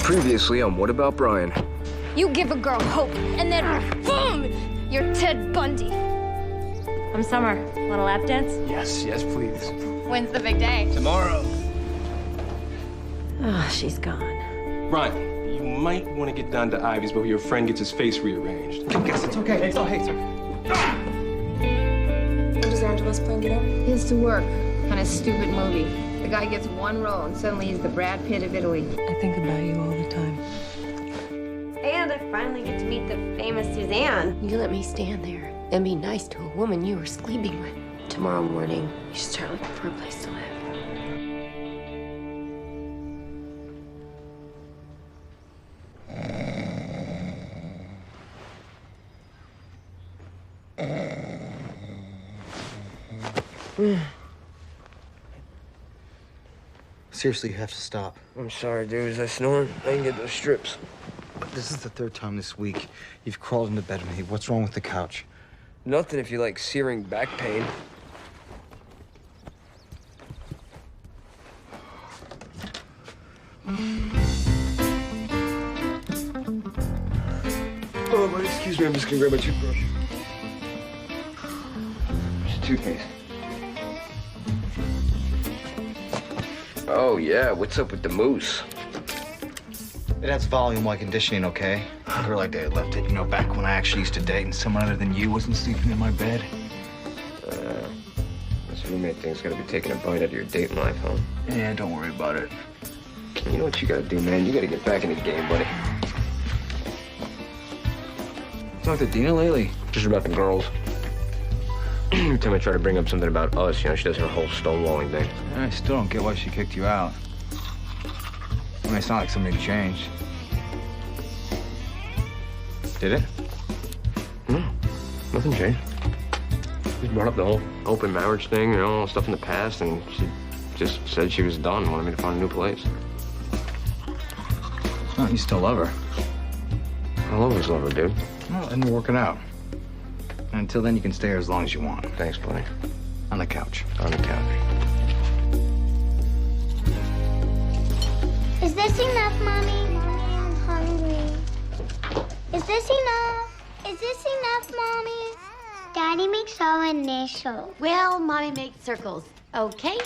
Previously on What About Brian? You give a girl hope, and then boom, you're Ted Bundy. I'm Summer. Want a lap dance? Yes, please. When's the big day? Tomorrow. Oh, she's gone. Brian, you might want to get down to Ivy's before your friend gets his face rearranged. Yes, it's okay. It's okay. When does Angelo's plan get up? He has to work on a stupid movie. The guy gets one role, and suddenly he's the Brad Pitt of Italy. I think about you all the time. And I finally get to meet the famous Suzanne. You let me stand there and be nice to a woman you were sleeping with. Tomorrow morning, you should start looking for a place to live. Seriously, you have to stop. I'm sorry, dude. Is I snoring? I didn't get those strips. This is the third time this week you've crawled into bed with me. What's wrong with the couch? Nothing if you like searing back pain. Oh, buddy, excuse me. I'm just gonna grab my toothbrush. It's toothpaste. Oh, yeah. What's up with the moose? It has volume while conditioning, okay? A girl like that left it, you know, back when I actually used to date and someone other than you wasn't sleeping in my bed. This roommate thing's gotta be taking a bite out of your dating life, huh? Yeah, don't worry about it. You know what you gotta do, man? You gotta get back in the game, buddy. Talked to Deena lately? Just about the girls. Every time I try to bring up something about us, you know, she does her whole stonewalling thing. I still don't get why she kicked you out. I mean, it's not like something changed. Did it? No, nothing changed. Just brought up the whole open marriage thing, you know, all the stuff in the past, and she just said she was done, wanted me to find a new place. Oh, you still love her. I'll always love her, dude. Well, and we're working out. And until then, you can stay here as long as you want. Thanks, buddy. On the couch. On the couch. Is this enough, Mommy? Mommy, I'm hungry. Is this enough? Is this enough, Mommy? Daddy makes all initials. Well, Mommy makes circles. Okay?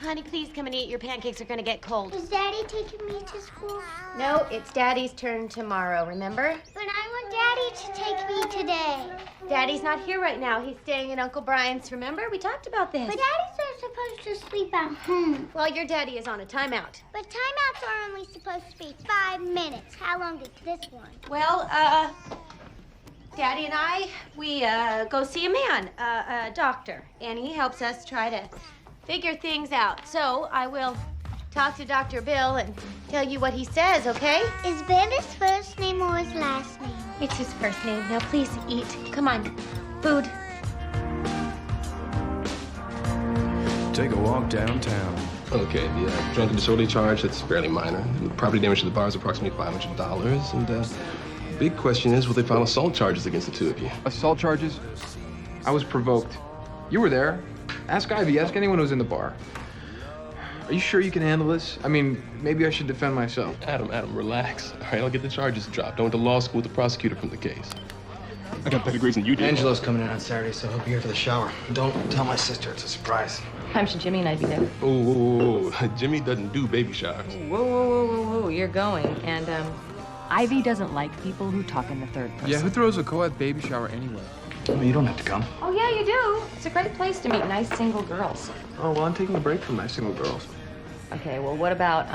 Honey, please come and eat. Your pancakes are gonna get cold. Is Daddy taking me to school? No, it's Daddy's turn tomorrow, remember? But I want Daddy to take me today. Daddy's not here right now. He's staying in Uncle Brian's, remember? We talked about this. But Daddy's not supposed to sleep at home. Well, your daddy is on a timeout. But timeouts are only supposed to be 5 minutes. How long is this one? Well, Daddy and I, we go see a man, a doctor, and he helps us try to figure things out. So I will talk to Dr. Bill and tell you what he says, okay? Is Ben his first name or his last name? It's his first name. Now, please eat. Come on. Food. Take a walk downtown. Okay, the drunken disorderly charge, that's fairly minor. The property damage to the bar is approximately $500. And the big question is, will they file assault charges against the two of you? Assault charges? I was provoked. You were there. Ask Ivy, ask anyone who's in the bar. Are you sure you can handle this? I mean, maybe I should defend myself. Adam, relax. All right, I'll get the charges dropped. I went to law school with the prosecutor from the case. I got better grades than you did. Angelo's coming in on Saturday, so he'll be here for the shower. Don't tell my sister. It's a surprise. I'm sure Jimmy and I'd be there. Oh, Jimmy doesn't do baby showers. Whoa. You're going. And, Ivy doesn't like people who talk in the third person. Yeah, who throws a co-ed baby shower anyway? Well, you don't have to come. Oh, yeah, you do. It's a great place to meet nice single girls. Oh, well, I'm taking a break from my single girls. Okay, well, what about,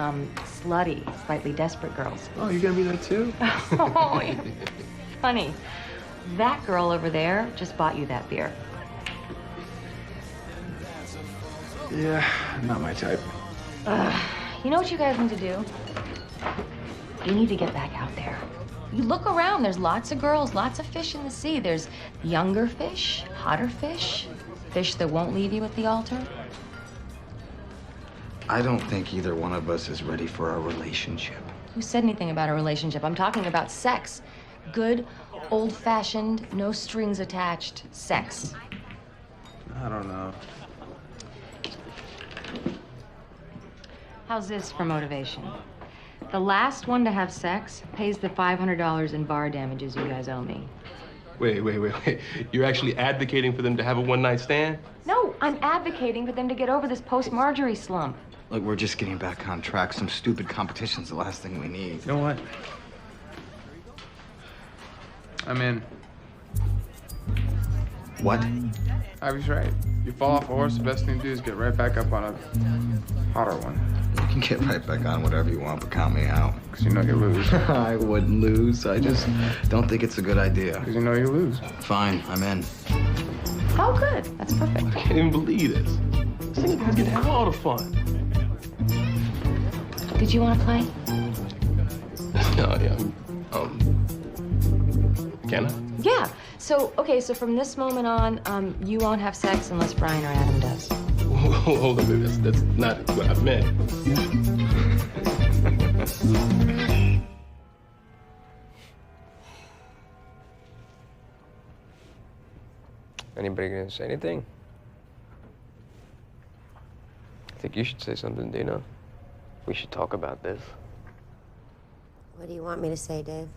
slutty, slightly desperate girls? Oh, you're gonna be there too? Oh, you're funny. That girl over there just bought you that beer. Yeah, not my type. You know what you guys need to do? You need to get back out there. You look around, there's lots of girls, lots of fish in the sea. There's younger fish, hotter fish, fish that won't leave you at the altar. I don't think either one of us is ready for a relationship. Who said anything about a relationship? I'm talking about sex. Good, old-fashioned, no strings attached sex. I don't know. How's this for motivation? The last one to have sex pays the $500 in bar damages you guys owe me. Wait. You're actually advocating for them to have a one-night stand? No, I'm advocating for them to get over this post-Marjorie slump. Look, we're just getting back on track. Some stupid competition's the last thing we need. You know what? I'm in. What? Ivy's right. You fall off a horse, the best thing to do is get right back up on a hotter one. You can get right back on whatever you want, but count me out. Because you know you lose. I wouldn't lose. I just don't think it's a good idea. Because you know you lose. Fine, I'm in. Oh, good. That's perfect. I can't even believe this. Single guys get to have all the fun. Did you want to play? No, yeah. Can I? Yeah. So, okay, so from this moment on, you won't have sex unless Brian or Adam does. Hold on, baby. That's not what I meant. Anybody gonna say anything? I think you should say something, Deena. We should talk about this. What do you want me to say, Dave?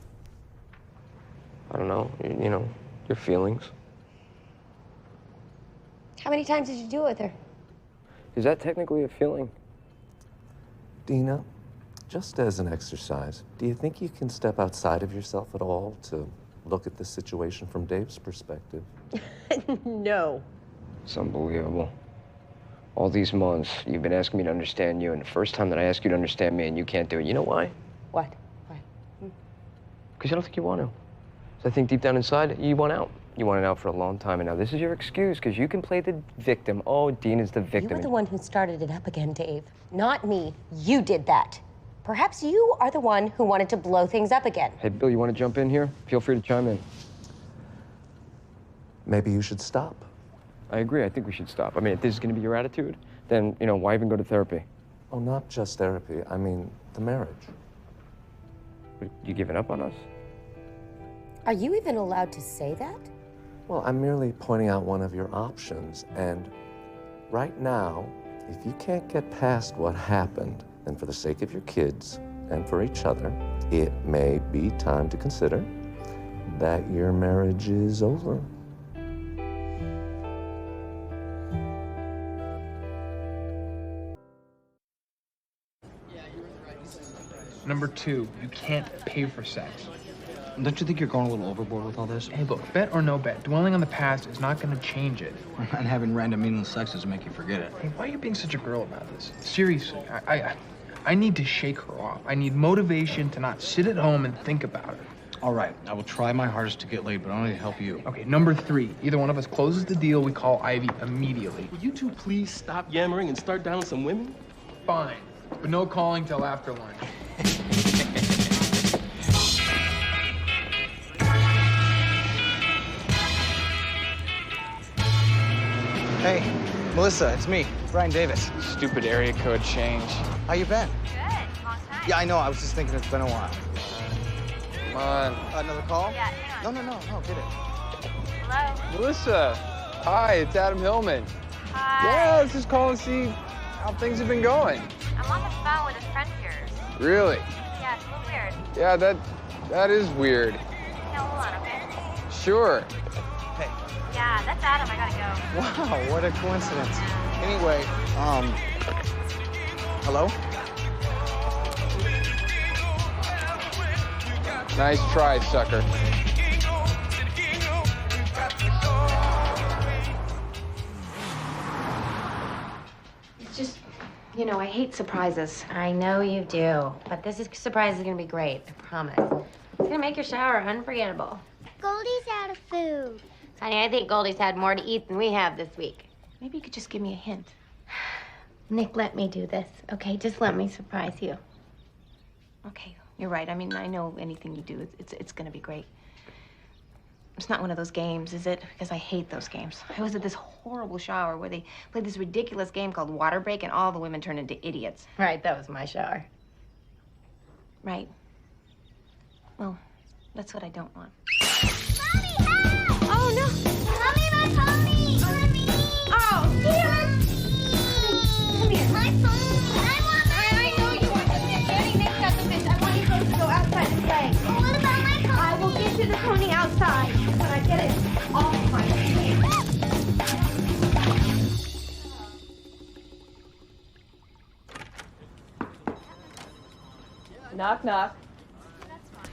I don't know, you know, your feelings. How many times did you do it with her? Is that technically a feeling? Deena, just as an exercise, do you think you can step outside of yourself at all to look at this situation from Dave's perspective? No. It's unbelievable. All these months, you've been asking me to understand you, and the first time that I ask you to understand me and you can't do it, you know why? What? Because I don't think you want to. So I think deep down inside, you want out. You wanted out for a long time, and now this is your excuse, because you can play the victim. Oh, Deena's the victim. You were the one who started it up again, Dave. Not me. You did that. Perhaps you are the one who wanted to blow things up again. Hey, Bill, you want to jump in here? Feel free to chime in. Maybe you should stop. I agree. I think we should stop. I mean, if this is going to be your attitude, then, you know, why even go to therapy? Oh, not just therapy. I mean, the marriage. You giving up on us? Are you even allowed to say that? Well, I'm merely pointing out one of your options. And right now, if you can't get past what happened, then for the sake of your kids and for each other, it may be time to consider that your marriage is over. Number 2, you can't pay for sex. Don't you think you're going a little overboard with all this? Hey, look, bet or no bet, dwelling on the past is not going to change it. And having random meaningless sex doesn't make you forget it. Hey, why are you being such a girl about this? Seriously, I need to shake her off. I need motivation to not sit at home and think about it. All right, I will try my hardest to get laid, but only to help you. Okay, number 3, either one of us closes the deal, we call Ivy immediately. Will you two please stop yammering and start dialing some women? Fine, but no calling till after lunch. Hey, Melissa, it's me, Brian Davis. Stupid area code change. How you been? Good. Long time. Yeah, I know. I was just thinking it's been a while. Come on. Another call? Yeah, hang on. No, get it. Hello? Melissa. Hi, it's Adam Hillman. Hi. Yeah, let's just call and see how things have been going. I'm on the phone with a friend of yours. Really? Yeah, it's a little weird. Yeah, that is weird. No, hold on, okay? Sure. Hey. Yeah, that's Adam. I gotta go. Wow, what a coincidence. Anyway, hello? Nice try, sucker. It's just, you know, I hate surprises. I know you do, but this surprise is gonna be great. I promise. It's gonna make your shower unforgettable. Goldie's out of food. Honey, I think Goldie's had more to eat than we have this week. Maybe you could just give me a hint. Nick, let me do this, okay? Just let me surprise you. Okay, you're right. I mean, I know anything you do, it's gonna be great. It's not one of those games, is it? Because I hate those games. I was at this horrible shower where they played this ridiculous game called Water Break, and all the women turned into idiots. Right, that was my shower. Right. Well, that's what I don't want. Mommy, help! Oh, no! Mommy, my pony! Mommy! Oh, damn it! Come here. My pony! I want my I know you want the fish. Daddy, Nick got the fish. Knock, knock.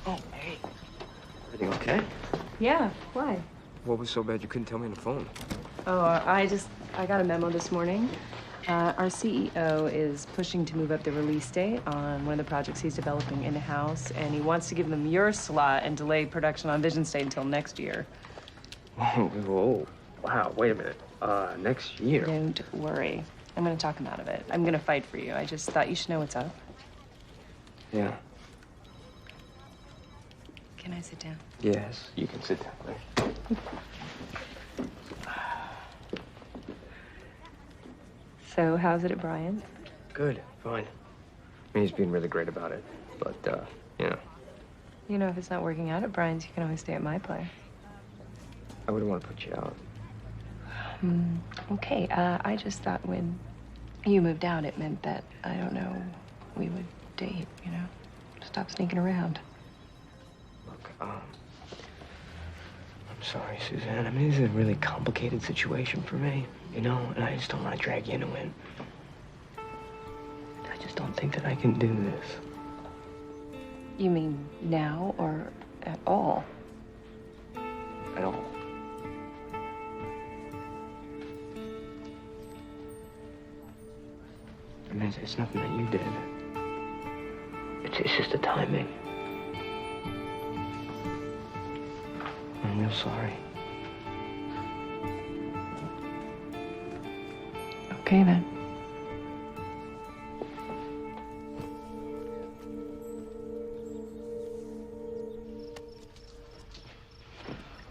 Oh, hey. Everything okay? Yeah, why? What was so bad you couldn't tell me on the phone? Oh, I got a memo this morning. Our CEO is pushing to move up the release date on one of the projects he's developing in-house, and he wants to give them your slot and delay production on Vision State until next year. Whoa. Wow, wait a minute. Next year? Don't worry. I'm gonna talk him out of it. I'm gonna fight for you. I just thought you should know what's up. Yeah. Can I sit down? Yes, you can sit down there. So, how's it at Brian's? Good, fine. I mean, he's being really great about it, but, you know. You know, if it's not working out at Brian's, you can always stay at my place. I wouldn't want to put you out. Okay, I just thought when you moved out, it meant that, I don't know, we would date, you know? Stop sneaking around. Look, I'm sorry, Suzanne. I mean, this is a really complicated situation for me, you know? And I just don't want to drag you into it. I just don't think that I can do this. You mean now or at all? At all. I mean, it's nothing that you did. It's just the timing. I'm real sorry. Okay, then.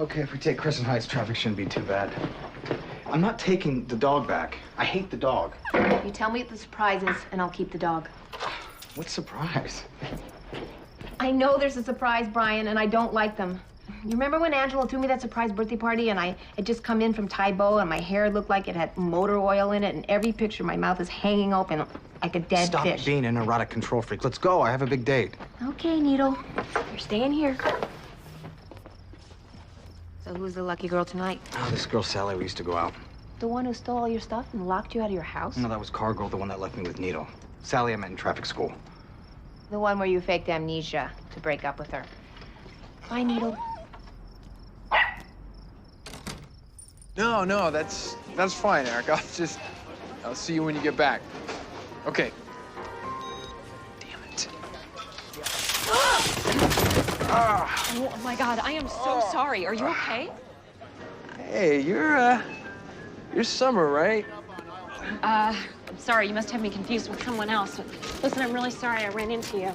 Okay, if we take Crescent Heights, traffic shouldn't be too bad. I'm not taking the dog back. I hate the dog. You tell me what the surprise is, and I'll keep the dog. What surprise? I know there's a surprise, Brian, and I don't like them. You remember when Angelo threw me that surprise birthday party and I had just come in from Taibo and my hair looked like it had motor oil in it, and every picture my mouth is hanging open like a dead fish. Stop being an erotic control freak. Let's go. I have a big date. Okay, Needle. You're staying here. So who's the lucky girl tonight? Oh, this girl Sally, we used to go out. The one who stole all your stuff and locked you out of your house? No, that was Cargill, the one that left me with Needle. Sally I met in traffic school. The one where you faked amnesia to break up with her. Bye, Needle. No, that's fine, Eric. I'll see you when you get back. Okay. Damn it. Oh my God, I am so sorry. Are you okay? Hey, you're Summer, right? I'm sorry. You must have me confused with someone else. Listen, I'm really sorry I ran into you.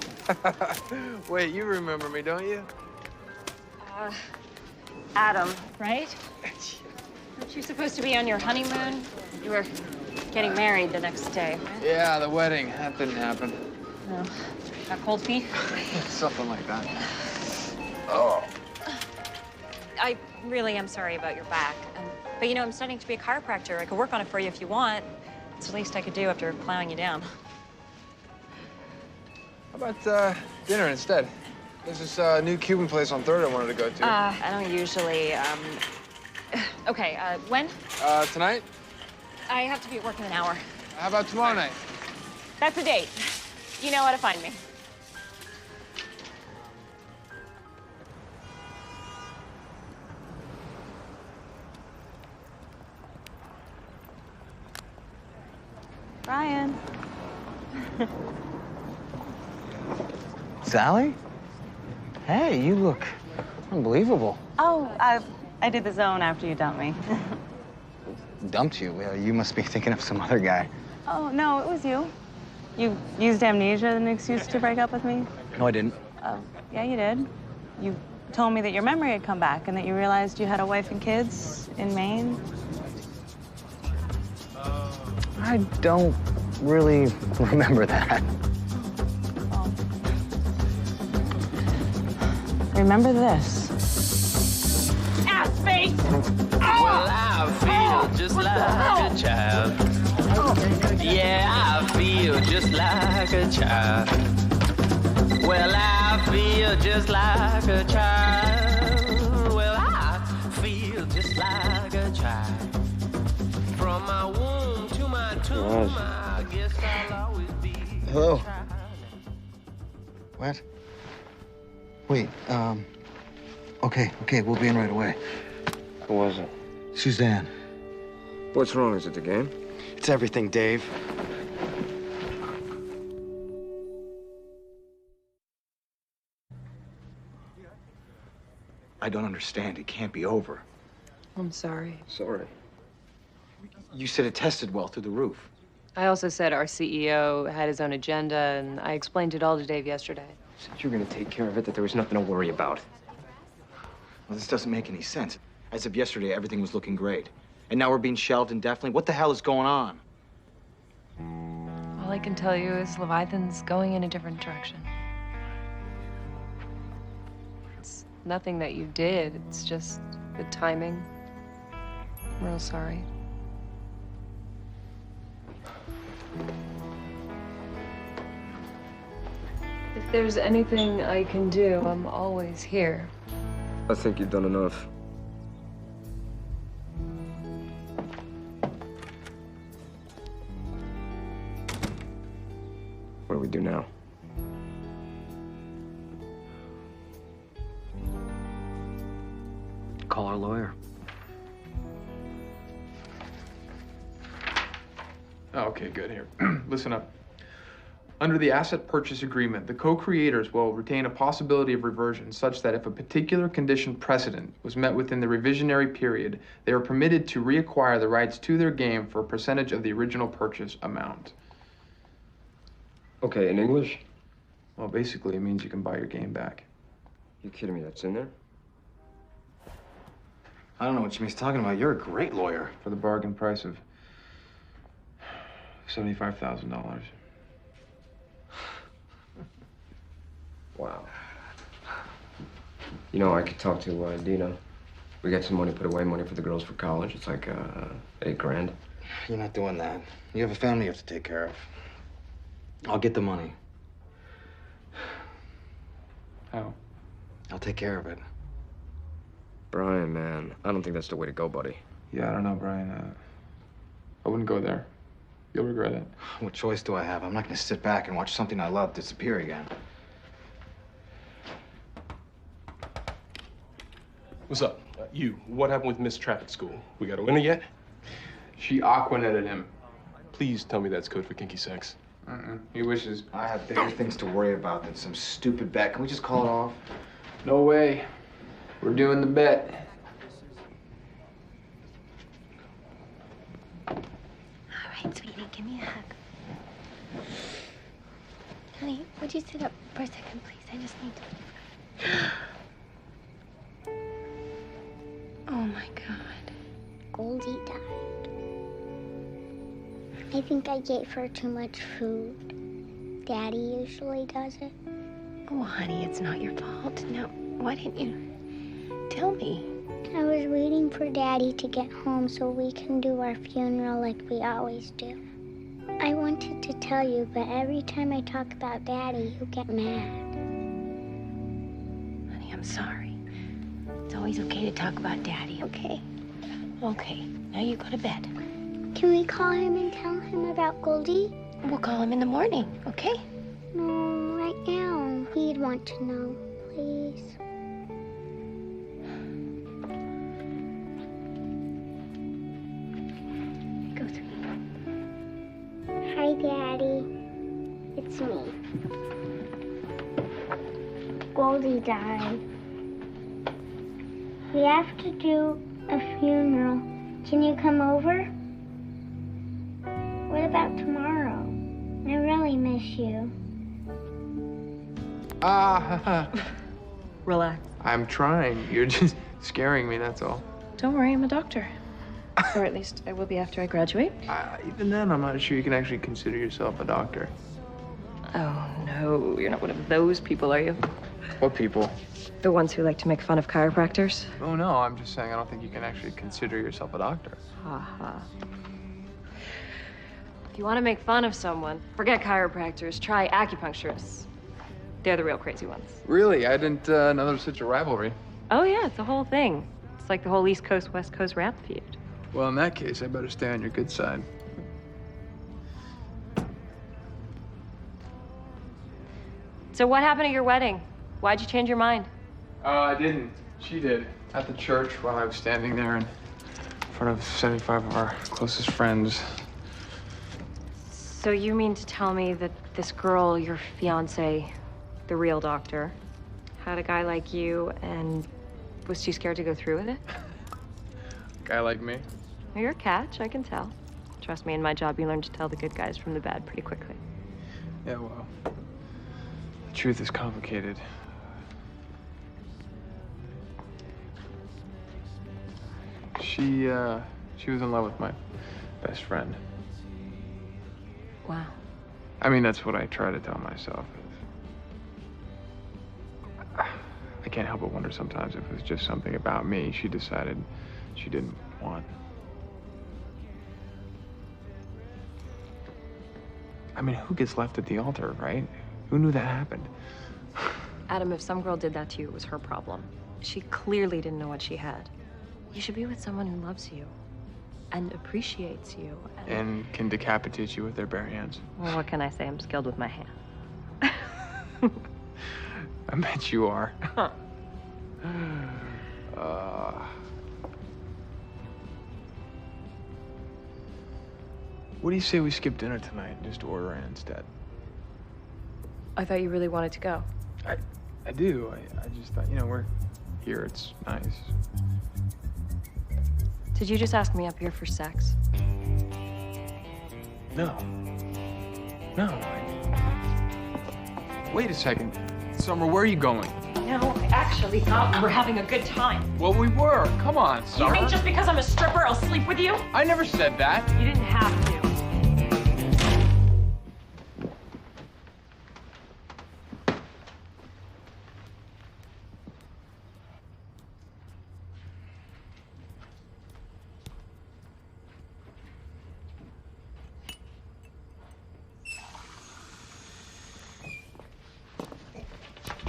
Wait, you remember me, don't you? Adam, right? Weren't you supposed to be on your honeymoon? You were getting married the next day, right? Yeah, the wedding. That didn't happen. No. Got cold feet? Something like that. Oh. I really am sorry about your back. But you know, I'm studying to be a chiropractor. I could work on it for you if you want. It's the least I could do after plowing you down. How about dinner instead? There's this new Cuban place on 3rd I wanted to go to. I don't usually, Okay, when? Tonight? I have to be at work in an hour. How about tomorrow night? That's a date. You know how to find me. Brian. Sally? Hey, you look unbelievable. Oh, I did the zone after you dumped me. Dumped you? Well, you must be thinking of some other guy. Oh, no, it was you. You used amnesia as an excuse to break up with me? No, I didn't. Oh, yeah, you did. You told me that your memory had come back and that you realized you had a wife and kids in Maine. I don't really remember that. Oh. Remember this. Ass face! Well, I feel just like a child. Yeah, I feel just like a child. Well, I feel just like a child. Well, I feel just like a child. From my womb to my tomb, I guess I'll always be. Hello. What? Wait, okay, we'll be in right away. Who was it? Suzanne. What's wrong? Is it the game? It's everything, Dave. I don't understand. It can't be over. I'm sorry. Sorry. You said it tested well through the roof. I also said our CEO had his own agenda, and I explained it all to Dave yesterday. Said you were gonna take care of it, that there was nothing to worry about. Well, this doesn't make any sense. As of yesterday, everything was looking great. And now we're being shelved indefinitely? What the hell is going on? All I can tell you is Leviathan's going in a different direction. It's nothing that you did, it's just the timing. I'm real sorry. If there's anything I can do, I'm always here. I think you've done enough. What do we do now? Call our lawyer. Oh, okay, good. Here. Listen up. Under the asset purchase agreement, the co-creators will retain a possibility of reversion such that if a particular condition precedent was met within the revisionary period, they are permitted to reacquire the rights to their game for a percentage of the original purchase amount. Okay, in English? Well, basically, it means you can buy your game back. You kidding me? That's in there? I don't know what Jimmy's talking about. You're a great lawyer. For the bargain price of $75,000. Wow. You know, I could talk to Deena. We got some money put away, money for the girls for college. It's like $8 grand. You're not doing that. You have a family you have to take care of. I'll get the money. How? I'll take care of it. Brian, man, I don't think that's the way to go, buddy. Yeah, I don't know, Brian. I wouldn't go there. You'll regret it. What choice do I have? I'm not gonna sit back and watch something I love disappear again. What's up? What happened with Miss Traffic School? We got a winner yet? She aquanetted him. Please tell me that's code for kinky sex. He wishes. I have bigger things to worry about than some stupid bet. Can we just call it off? No way. We're doing the bet. All right, sweetie, give me a hug. Honey, would you sit up for a second, please? I just need to... Oh, my God. Goldie died. I think I gave her too much food. Daddy usually does it. Oh, honey, it's not your fault. Now, why didn't you tell me? I was waiting for Daddy to get home so we can do our funeral like we always do. I wanted to tell you, but every time I talk about Daddy, you get mad. Honey, I'm sorry. It's always okay to talk about Daddy, okay? Okay, now you go to bed. Can we call him and tell him about Goldie? We'll call him in the morning, okay? No, right now. He'd want to know, please. Go, sweetie. Hi, Daddy. It's me. Goldie died. We have to do a funeral. Can you come over? What about tomorrow? I really miss you. Relax. I'm trying. You're just scaring me, that's all. Don't worry, I'm a doctor. Or at least I will be after I graduate. Even then, I'm not sure you can actually consider yourself a doctor. Oh, no. You're not one of those people, are you? What people? The ones who like to make fun of chiropractors? Oh, no, I'm just saying I don't think you can actually consider yourself a doctor. Ha. If you want to make fun of someone, forget chiropractors, try acupuncturists. They're the real crazy ones. Really? I didn't know there was such a rivalry. Oh, yeah, it's a whole thing. It's like the whole East Coast, West Coast rap feud. Well, in that case, I better stay on your good side. So what happened at your wedding? Why'd you change your mind? I didn't. She did. At the church while I was standing there in front of 75 of our closest friends. So you mean to tell me that this girl, your fiance, the real doctor, had a guy like you and was too scared to go through with it? Guy like me? Well, you're a catch, I can tell. Trust me, in my job, you learn to tell the good guys from the bad pretty quickly. Yeah, well, the truth is complicated. She was in love with my best friend. Wow. I mean, that's what I try to tell myself. I can't help but wonder sometimes if it was just something about me she decided she didn't want. I mean, who gets left at the altar, right? Who knew that happened? Adam, if some girl did that to you, it was her problem. She clearly didn't know what she had. You should be with someone who loves you and appreciates you. And can decapitate you with their bare hands. Well, what can I say? I'm skilled with my hand. I bet you are. What do you say we skip dinner tonight and just order in instead? I thought you really wanted to go. I do. I just thought, you know, we're here. It's nice. Did you just ask me up here for sex? No. No. Wait a second. Summer, where are you going? No, I actually thought we were having a good time. Well, we were. Come on, Summer. You think just because I'm a stripper, I'll sleep with you? I never said that. You didn't have to.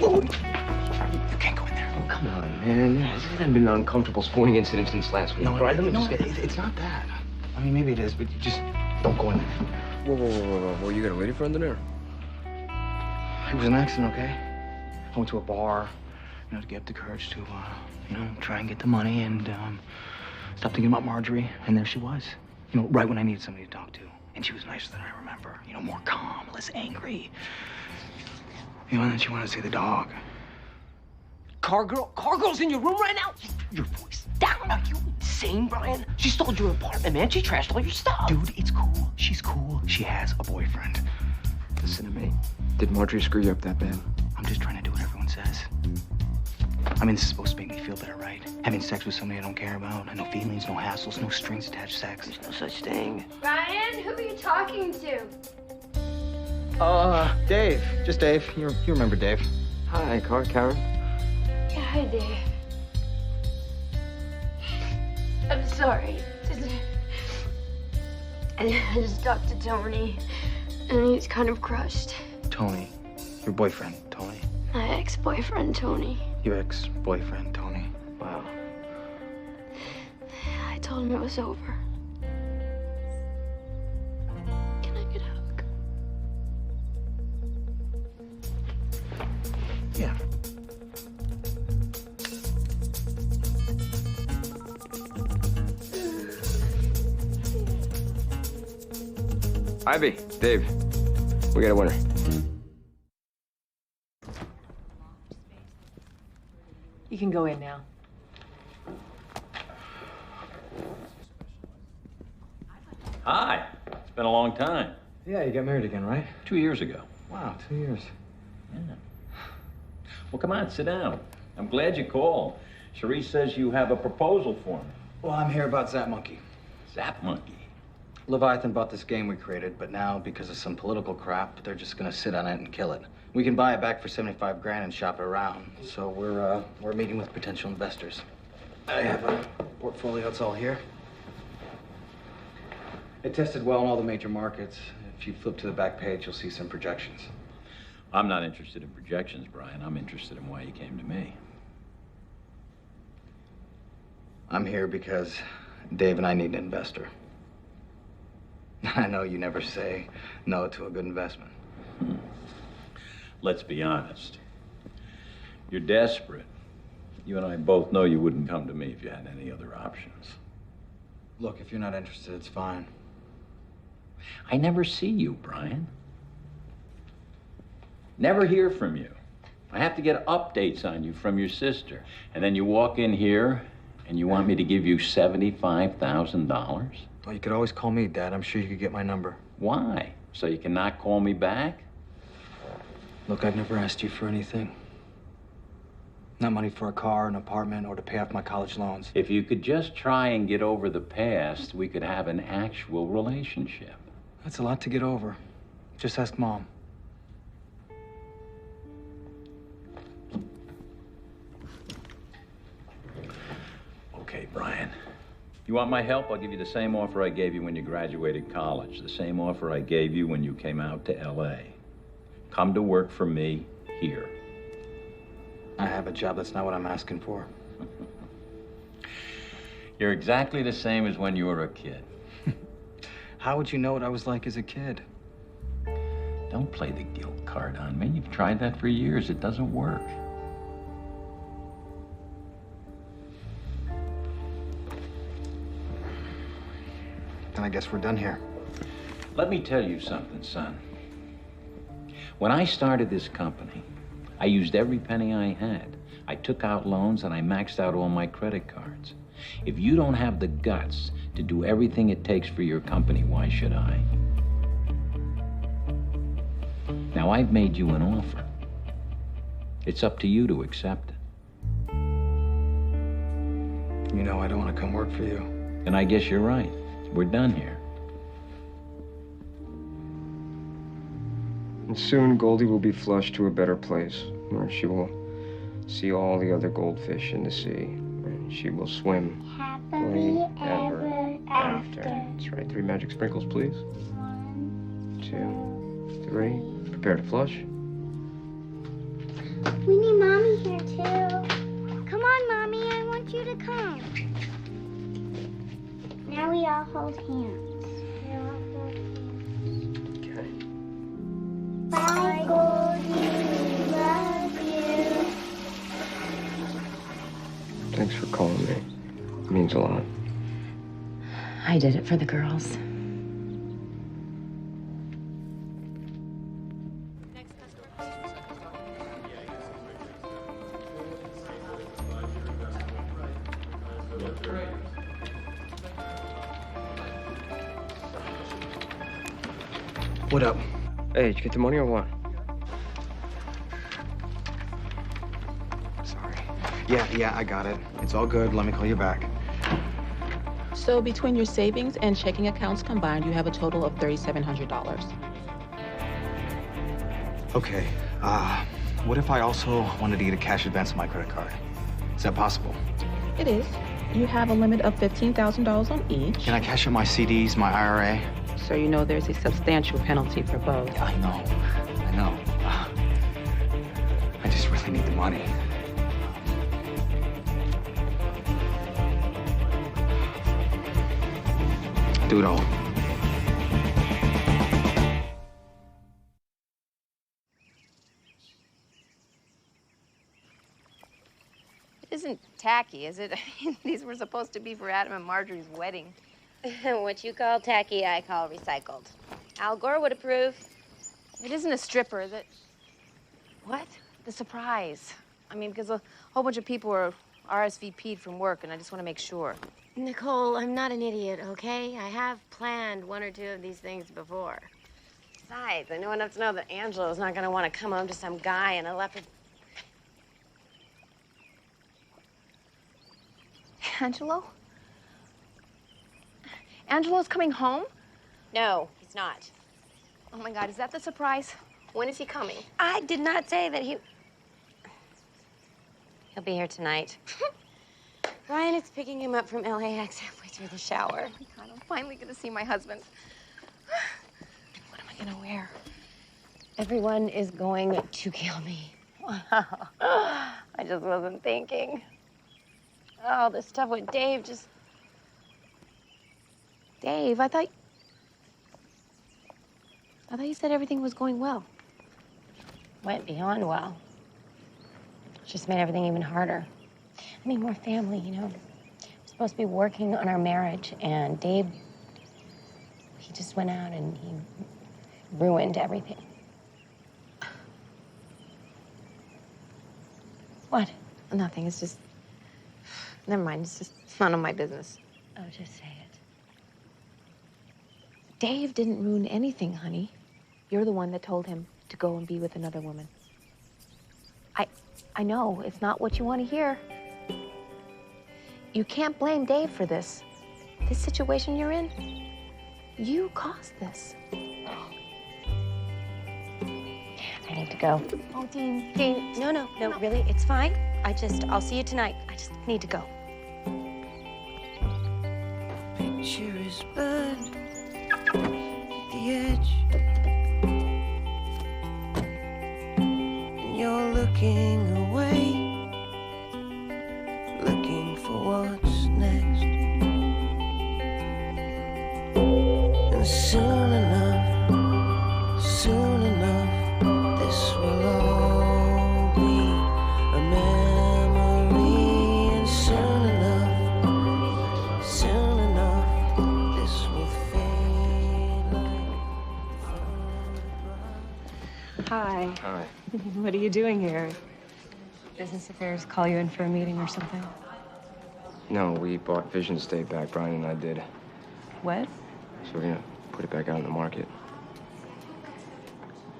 You can't go in there. Oh, come on, man. This hasn't been an uncomfortable sporting incident since last week. No, All right, let me no, just get... it's not that. I mean, maybe it is, but you just don't go in there. Whoa. You got a lady friend in there? It was an accident, okay? I went to a bar, you know, to get up the courage to, you know, try and get the money and, stop thinking about Marjorie. And there she was, you know, right when I needed somebody to talk to. And she was nicer than I remember, you know, more calm, less angry. You know, and then she wanted to see the dog. Cargirl's in your room right now? Your voice down. Are you insane, Brian? She stole your apartment, man. She trashed all your stuff. Dude, it's cool. She's cool. She has a boyfriend. Listen to me. Did Marjorie screw you up that bad? I'm just trying to do what everyone says. I mean, this is supposed to make me feel better, right? Having sex with somebody I don't care about. No feelings, no hassles, no strings attached sex. There's no such thing. Ryan, who are you talking to? Dave. Just Dave. You remember Dave. Hi, Karen. Yeah, hi, Dave. I'm sorry. I just talked to Tony, and he's kind of crushed. Tony. Your boyfriend, Tony. My ex-boyfriend, Tony. Your ex-boyfriend, Tony. Wow. I told him it was over. Can I get a hug? Yeah. Ivy, Dave, we got a winner. You can go in now. Hi. It's been a long time. Yeah, you got married again, right? 2 years ago. Wow, 2 years. Yeah. Well, come on, sit down. I'm glad you called. Cherie says you have a proposal for me. Well, I'm here about Zap Monkey. Zap Monkey? Leviathan bought this game we created, but now, because of some political crap, they're just gonna sit on it and kill it. We can buy it back for 75 grand and shop it around. So we're meeting with potential investors. I have a portfolio, it's all here. It tested well in all the major markets. If you flip to the back page, you'll see some projections. I'm not interested in projections, Brian. I'm interested in why you came to me. I'm here because Dave and I need an investor. I know you never say no to a good investment. Let's be honest. You're desperate. You and I both know you wouldn't come to me if you had any other options. Look, if you're not interested, it's fine. I never see you, Brian. Never hear from you. I have to get updates on you from your sister. And then you walk in here and you want me to give you $75,000? Well, you could always call me, Dad. I'm sure you could get my number. Why? So you cannot call me back? Look, I've never asked you for anything. Not money for a car, an apartment, or to pay off my college loans. If you could just try and get over the past, we could have an actual relationship. That's a lot to get over. Just ask Mom. Okay, Brian. You want my help? I'll give you the same offer I gave you when you graduated college. The same offer I gave you when you came out to L.A. Come to work for me here. I have a job. That's not what I'm asking for. You're exactly the same as when you were a kid. How would you know what I was like as a kid? Don't play the guilt card on me. You've tried that for years. It doesn't work. Then I guess we're done here. Let me tell you something, son. When I started this company, I used every penny I had. I took out loans and I maxed out all my credit cards. If you don't have the guts to do everything it takes for your company, why should I? Now, I've made you an offer. It's up to you to accept it. You know I don't want to come work for you. And I guess you're right. We're done here. And soon Goldie will be flushed to a better place, where she will see all the other goldfish in the sea, and she will swim happily ever after. That's right. 3 magic sprinkles, please. 1, 2, 3. Prepare to flush. We need Mommy here, too. Come on, Mommy. I want you to come. Now we all hold hands. Okay. Bye, Goldie. Love you. Thanks for calling me. It means a lot. I did it for the girls. What up? Hey, did you get the money or what? Sorry. Yeah, I got it. It's all good. Let me call you back. So between your savings and checking accounts combined, you have a total of $3,700. Okay. What if I also wanted to get a cash advance on my credit card? Is that possible? It is. You have a limit of $15,000 on each. Can I cash out my CDs, my IRA? So you know there's a substantial penalty for both. Yeah, I know. I just really need the money. Do it all. It isn't tacky, is it? I mean, these were supposed to be for Adam and Marjorie's wedding. What you call tacky, I call recycled. Al Gore would approve. It isn't a stripper that... What? The surprise. I mean, because a whole bunch of people were RSVP'd from work, and I just want to make sure. Nicole, I'm not an idiot, okay? I have planned 1 or 2 of these things before. Besides, I know enough to know that Angelo's not going to want to come home to some guy in a leopard... Angelo? Angelo's coming home? No, he's not. Oh my God, is that the surprise? When is he coming? I did not say that he... He'll be here tonight. Ryan is picking him up from LAX halfway through the shower. Oh my God, I'm finally gonna see my husband. What am I gonna wear? Everyone is going to kill me. I just wasn't thinking. Oh, this stuff with Dave just... Dave, I thought you said everything was going well. went beyond well. It just made everything even harder. I mean, we're family, you know. We're supposed to be working on our marriage, and Dave, he just went out and he ruined everything. What? Nothing. It's just... Never mind. It's none of my business. Oh, just say it. Dave didn't ruin anything, honey. You're the one that told him to go and be with another woman. I know, it's not what you want to hear. You can't blame Dave for this. This situation you're in, you caused this. I need to go. Oh, Dean. No, really, it's fine. I'll see you tonight. I just need to go. Picture is burned at the edge, and you're looking away, looking for what's next. And soon enough, this will all be a memory. And soon enough, this will fade like Hi. Hi. What are you doing here? Business affairs call you in for a meeting or something? No, we bought Vision State back, Brian and I did. What? So we're gonna put it back out in the market.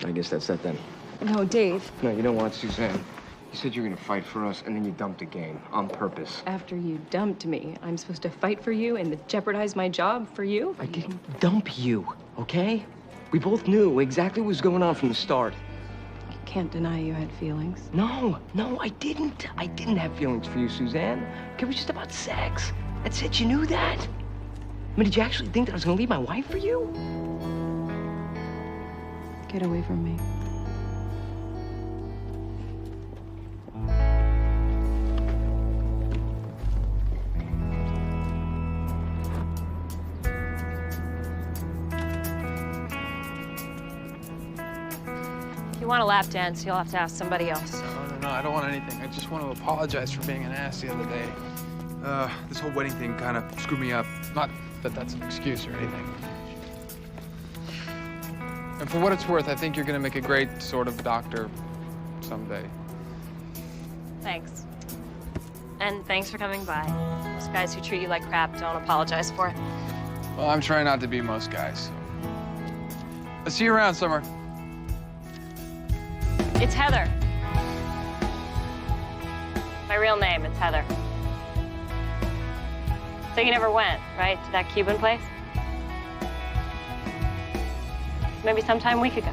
I guess that's that then. No, Dave. No, you know what, Suzanne? You said you were gonna fight for us, and then you dumped the game on purpose. After you dumped me, I'm supposed to fight for you and jeopardize my job for you? I didn't dump you, okay? We both knew exactly what was going on from the start. You can't deny you had feelings. No, I didn't. I didn't have feelings for you, Suzanne. Okay, it was just about sex. That's it, you knew that. I mean, did you actually think that I was gonna leave my wife for you? Get away from me. If you want a lap dance, you'll have to ask somebody else. No, I don't want anything. I just want to apologize for being an ass the other day. This whole wedding thing kind of screwed me up. Not that that's an excuse or anything. And for what it's worth, I think you're gonna make a great sort of doctor someday. Thanks. And thanks for coming by. Those guys who treat you like crap don't apologize for it. Well, I'm trying not to be most guys. So. I'll see you around, Summer. It's Heather. My real name, it's Heather. So you never went, right, to that Cuban place? Maybe sometime we could go.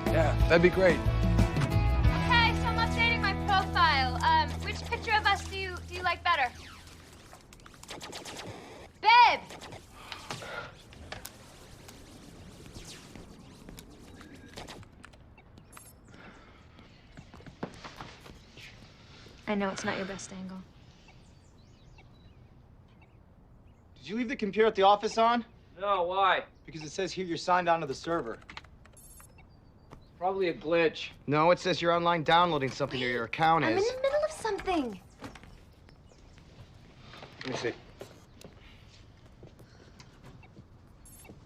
Yeah, that'd be great. Hey, so I'm updating my profile. Which picture of us do you like better? Babe! I know it's not your best angle. Did you leave the computer at the office on? No, why? Because it says here you're signed onto the server. Probably a glitch. No, it says you're online downloading something or your account I'm is. in the middle of something. Let me see.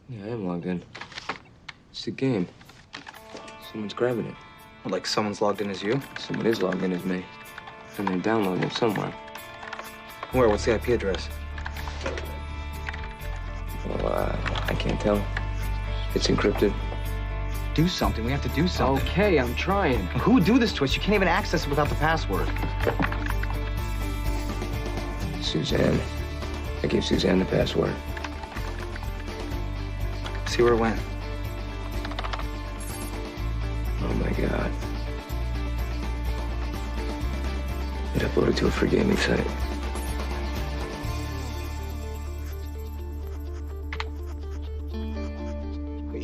Yeah, I am logged in. It's the game. Someone's grabbing it. Like someone's logged in as you? Someone is logged in as me. And they're downloading it somewhere. Where? What's the IP address? Well, I can't tell. It's encrypted. Do something. We have to do something. Okay, I'm trying. Who would do this to us? You can't even access it without the password. Suzanne. I gave Suzanne the password. See where it went. Oh my God. It uploaded to a free gaming site.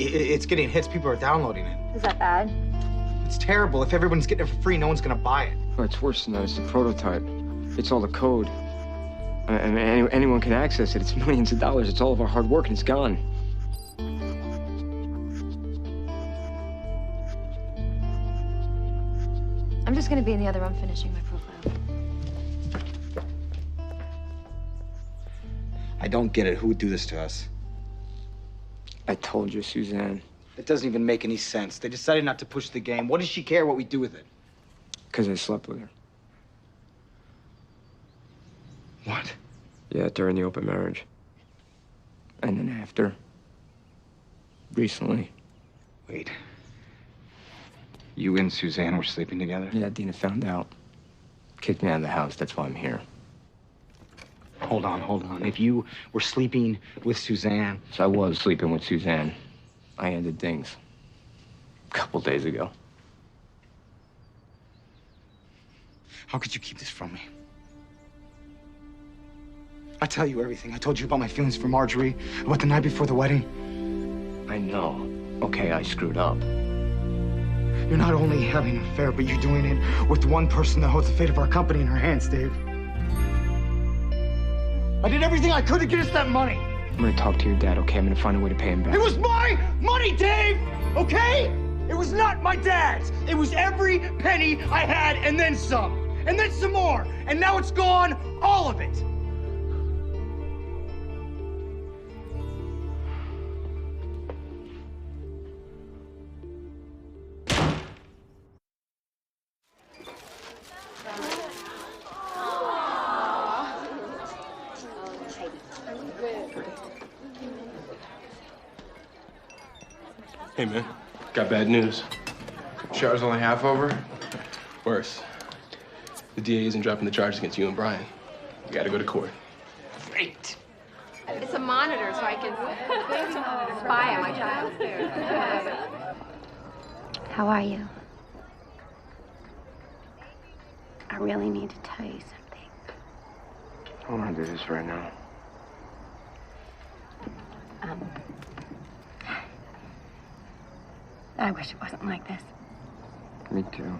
It's getting hits. People are downloading it. Is that bad? It's terrible. If everyone's getting it for free, no one's gonna buy it. Oh, it's worse than that. It's the prototype. It's all the code. I mean, anyone can access it. It's millions of dollars. It's all of our hard work, and it's gone. I'm just gonna be in the other room finishing my profile. I don't get it. Who would do this to us? I told you, Suzanne. It doesn't even make any sense. They decided not to push the game. What does she care what we do with it? Because I slept with her. What? Yeah, during the open marriage. And then after. Recently. Wait. You and Suzanne were sleeping together? Yeah, Deena found out. Kicked me out of the house. That's why I'm here. Hold on. If you were sleeping with Suzanne... So I was sleeping with Suzanne. I ended things. A couple days ago. How could you keep this from me? I tell you everything. I told you about my feelings for Marjorie, about the night before the wedding. I know. Okay, I screwed up. You're not only having an affair, but you're doing it with one person that holds the fate of our company in her hands, Dave. I did everything I could to get us that money. I'm gonna talk to your dad, okay? I'm gonna find a way to pay him back. It was my money, Dave! Okay? It was not my dad's. It was every penny I had and then some. And then some more. And now it's gone, all of it. Hey, man. Got bad news. Shower's only half over? Worse. The DA isn't dropping the charges against you and Brian. You gotta go to court. Great. It's a monitor, so I can spy on my child. How are you? I really need to tell you something. I don't want to do this right now. I wish it wasn't like this. Me too.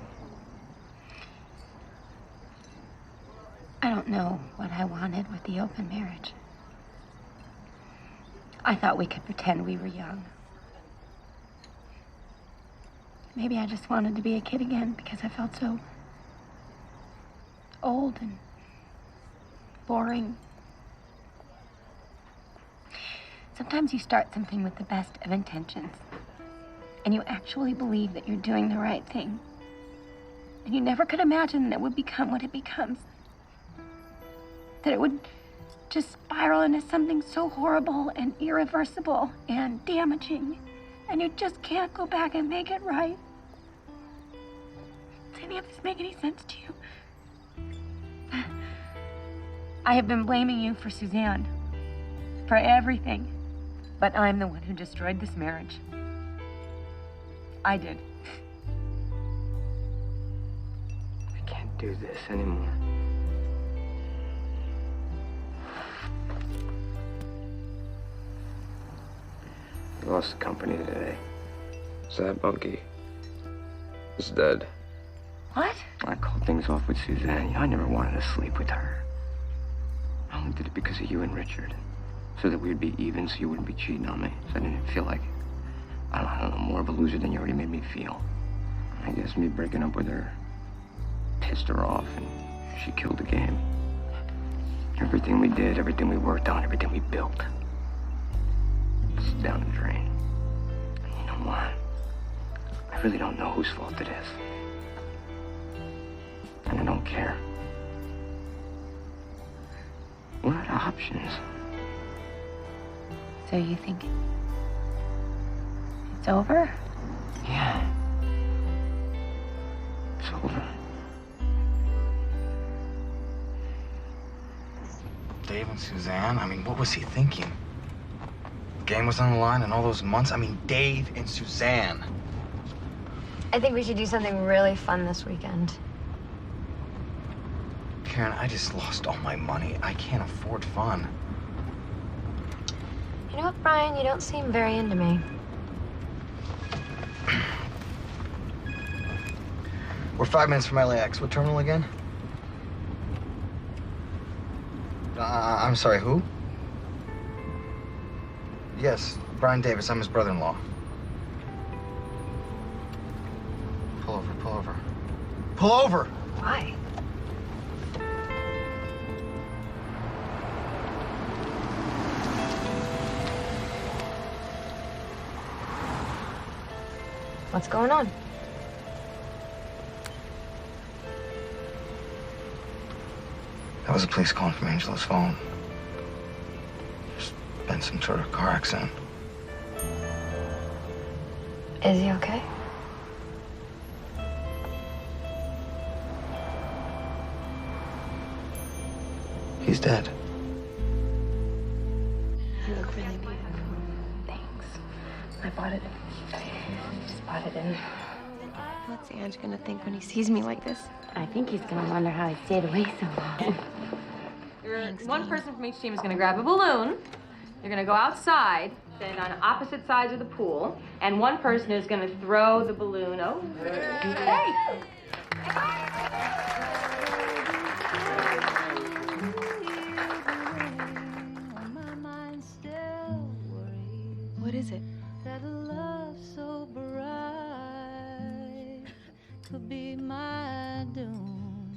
I don't know what I wanted with the open marriage. I thought we could pretend we were young. Maybe I just wanted to be a kid again because I felt so old and boring. Sometimes you start something with the best of intentions, and you actually believe that you're doing the right thing. And you never could imagine that it would become what it becomes. That it would just spiral into something so horrible and irreversible and damaging. And you just can't go back and make it right. Does any of this make any sense to you? I have been blaming you for Suzanne. For everything. But I'm the one who destroyed this marriage. I did. I can't do this anymore. I lost the company today. That monkey is dead. What? I called things off with Suzanne. You know, I never wanted to sleep with her. I only did it because of you and Richard. So that we'd be even, so you wouldn't be cheating on me. So I didn't feel like, I don't know, more of a loser than you already made me feel. I guess me breaking up with her pissed her off, and she killed the game. Everything we did, everything we worked on, everything we built. It's down the drain. And you know what? I really don't know whose fault it is. And I don't care. What are the options? So you think it's over? Yeah. It's over. Dave and Suzanne, I mean, what was he thinking? The game was on the line and all those months. I mean, Dave and Suzanne. I think we should do something really fun this weekend. Karen, I just lost all my money. I can't afford fun. You know what, Brian? You don't seem very into me. We're 5 minutes from LAX. What terminal again? I'm sorry, who? Yes, Brian Davis. I'm his brother-in-law. Pull over, pull over. Pull over. Why? What's going on? That was the police calling from Angelo's phone. There's been some sort of car accident. Is he okay? He's dead. You look really beautiful. Thanks. I bought it. Just bought it in. What's Ange gonna think when he sees me like this? I think he's gonna wonder how I stayed away so long. One person from each team is going to grab a balloon. You're going to go outside, stand on opposite sides of the pool, and one person is going to throw the balloon over. Hey! What is it? That love so bright could be my doom.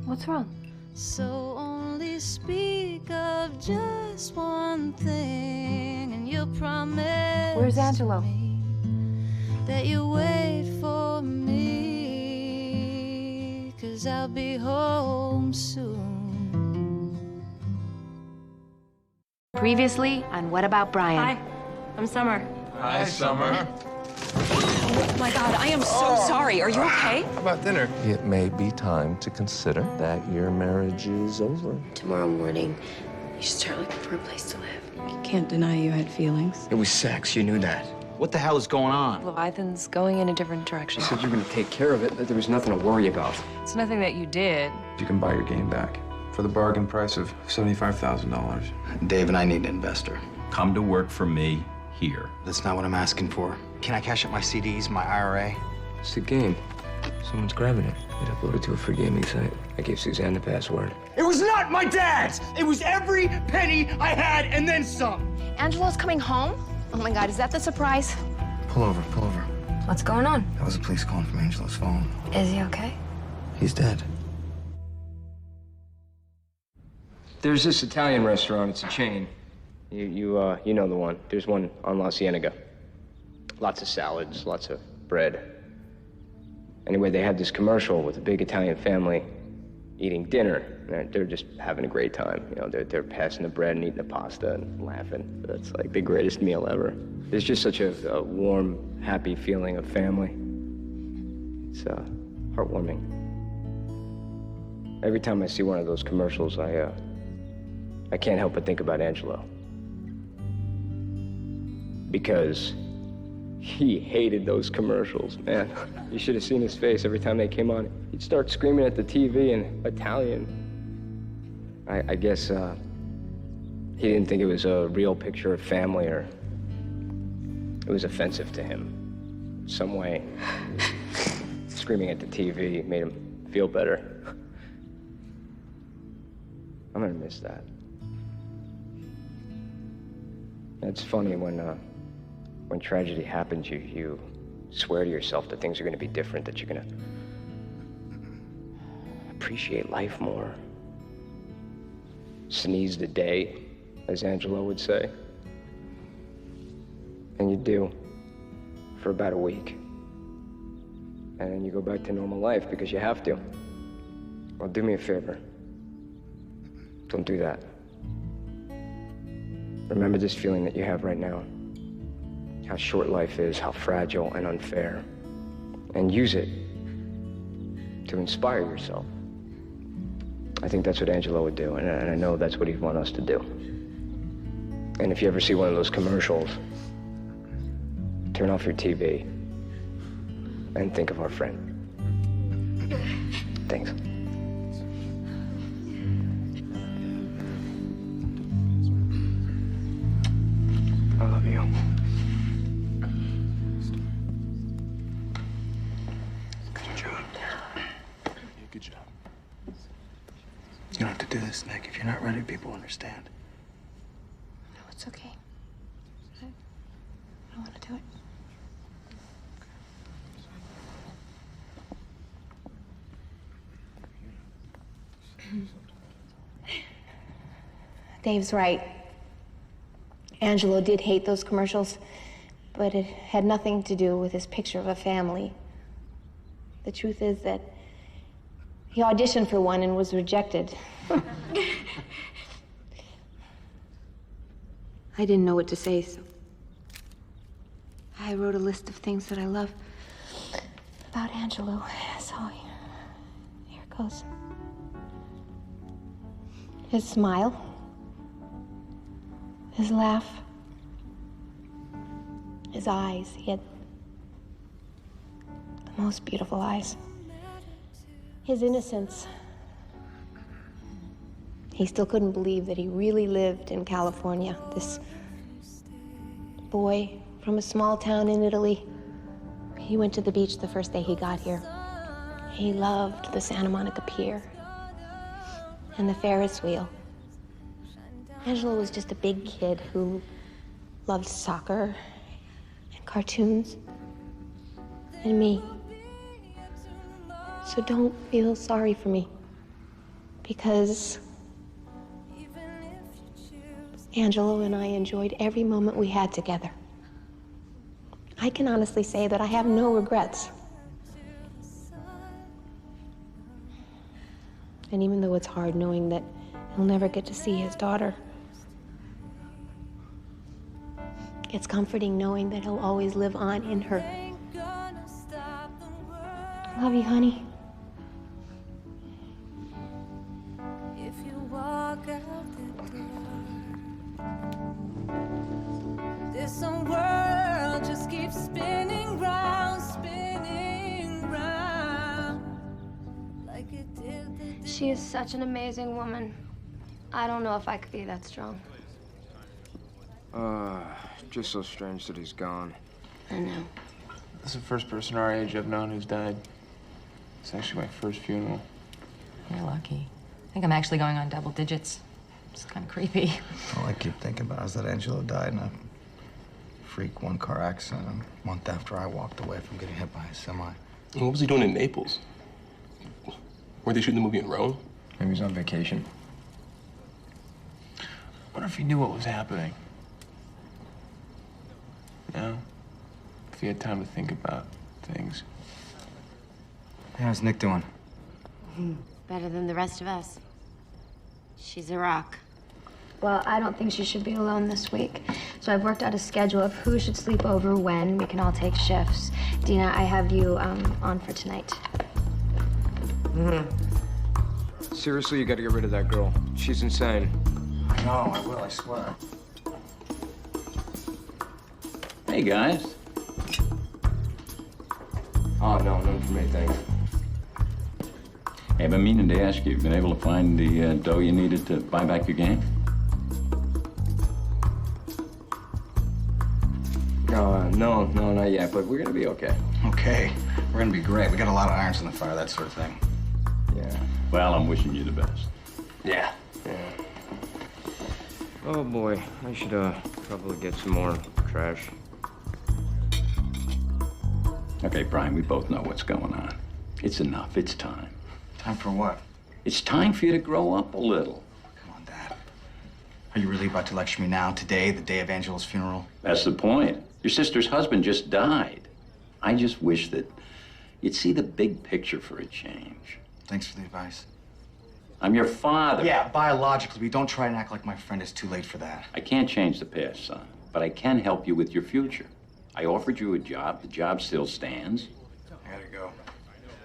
What's wrong? So only speak of just one thing, and you'll promise. Where's Angelo? That you wait for me, 'cause I'll be home soon. Previously on What About Brian? Hi, I'm Summer. Hi, Summer. Oh my God, I am so sorry. Are you okay? How about dinner? It may be time to consider that your marriage is over. Tomorrow morning, you should start looking for a place to live. Can't deny you had feelings. It was sex. You knew that. What the hell is going on? Leviathan's going in a different direction. You said you were gonna take care of it, that there was nothing to worry about. It's nothing that you did. You can buy your game back for the bargain price of $75,000. Dave and I need an investor. Come to work for me here. That's not what I'm asking for. Can I cash out my CDs, my IRA? It's the game. Someone's grabbing it. It uploaded to a free gaming site. I gave Suzanne the password. It was not my dad's! It was every penny I had and then some. Angelo's coming home? Oh my God, is that the surprise? Pull over, pull over. What's going on? That was the police calling from Angelo's phone. Is he okay? He's dead. There's this Italian restaurant. It's a chain. You know the one. There's one on La Cienega. Lots of salads, lots of bread. Anyway, they had this commercial with a big Italian family eating dinner. They're just having a great time. You know, they're passing the bread and eating the pasta and laughing. That's like the greatest meal ever. There's just such a warm, happy feeling of family. It's heartwarming. Every time I see one of those commercials, I can't help but think about Angelo. Because he hated those commercials, man. You should have seen his face every time they came on. He'd start screaming at the TV in Italian. I guess he didn't think it was a real picture of family, or it was offensive to him. Some way, screaming at the TV made him feel better. I'm gonna miss that. It's funny when tragedy happens, you swear to yourself that things are going to be different, that you're going to appreciate life more. Seize the day, as Angelo would say. And you do, for about a week. And then you go back to normal life because you have to. Well, do me a favor. Don't do that. Remember this feeling that you have right now. How short life is, how fragile and unfair. And use it to inspire yourself. I think that's what Angelo would do, and I know that's what he'd want us to do. And if you ever see one of those commercials, turn off your TV and think of our friend. Thanks. I love you. Good job. Good job. You don't have to do this, Nick. If you're not ready, people understand. No, it's okay. I don't want to do it. Dave's right. Angelo did hate those commercials, but it had nothing to do with his picture of a family. The truth is that he auditioned for one and was rejected. I didn't know what to say, so I wrote a list of things that I love about Angelo. So here it goes. His smile, his laugh, his eyes. He had the most beautiful eyes. His innocence. He still couldn't believe that he really lived in California. This boy from a small town in Italy. He went to the beach the first day he got here. He loved the Santa Monica Pier and the Ferris wheel. Angelo was just a big kid who loved soccer and cartoons and me. So don't feel sorry for me, because Angelo and I enjoyed every moment we had together. I can honestly say that I have no regrets. And even though it's hard knowing that he'll never get to see his daughter, it's comforting knowing that he'll always live on in her. Love you, honey. If you walk out the door, this whole world just keeps spinning round like it did the day. She is such an amazing woman. I don't know if I could be that strong. Just so strange that he's gone. I know. This is the first person our age I've known who's died. It's actually my first funeral. You're lucky. I think I'm actually going on double digits. It's kind of creepy. All I keep thinking about is that Angelo died in a freak one-car accident a month after I walked away from getting hit by a semi. And what was he doing in Naples? Were they shooting the movie in Rome? Maybe he's on vacation. I wonder if he knew what was happening. Yeah? If he had time to think about things. How's Nick doing? Better than the rest of us. She's a rock. Well, I don't think she should be alone this week. So I've worked out a schedule of who should sleep over when. We can all take shifts. Deena, I have you on for tonight. Seriously, you gotta get rid of that girl. She's insane. I know, I will, I swear. Hey, guys. Oh, no, none for me, thanks. Hey, I've been meaning to ask you, been able to find the dough you needed to buy back your game? No, not yet, but we're gonna be okay. Okay, we're gonna be great. We got a lot of irons in the fire, that sort of thing. Yeah. Well, I'm wishing you the best. Yeah. Oh, boy. I should, probably get some more trash. Okay, Brian, we both know what's going on. It's enough. It's time. Time for what? It's time for you to grow up a little. Come on, Dad. Are you really about to lecture me now, today, the day of Angelo's funeral? That's the point. Your sister's husband just died. I just wish that you'd see the big picture for a change. Thanks for the advice. I'm your father. Yeah, biologically, but don't try and act like my friend. It's too late for that. I can't change the past, son, but I can help you with your future. I offered you a job. The job still stands. I gotta go.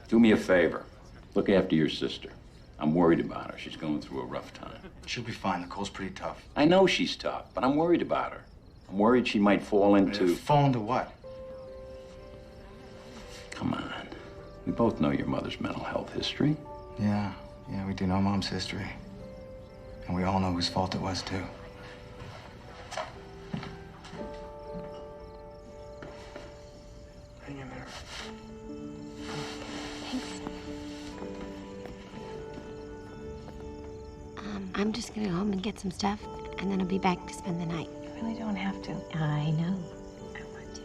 Do me a favor. Look after your sister. I'm worried about her. She's going through a rough time. She'll be fine. Nicole's pretty tough. I know she's tough, but I'm worried about her. I'm worried she might fall into... Fall into what? Come on. We both know your mother's mental health history. Yeah, we do know Mom's history. And we all know whose fault it was, too. Hang in there. Thanks. I'm just gonna go home and get some stuff, and then I'll be back to spend the night. You really don't have to. I know. I want to.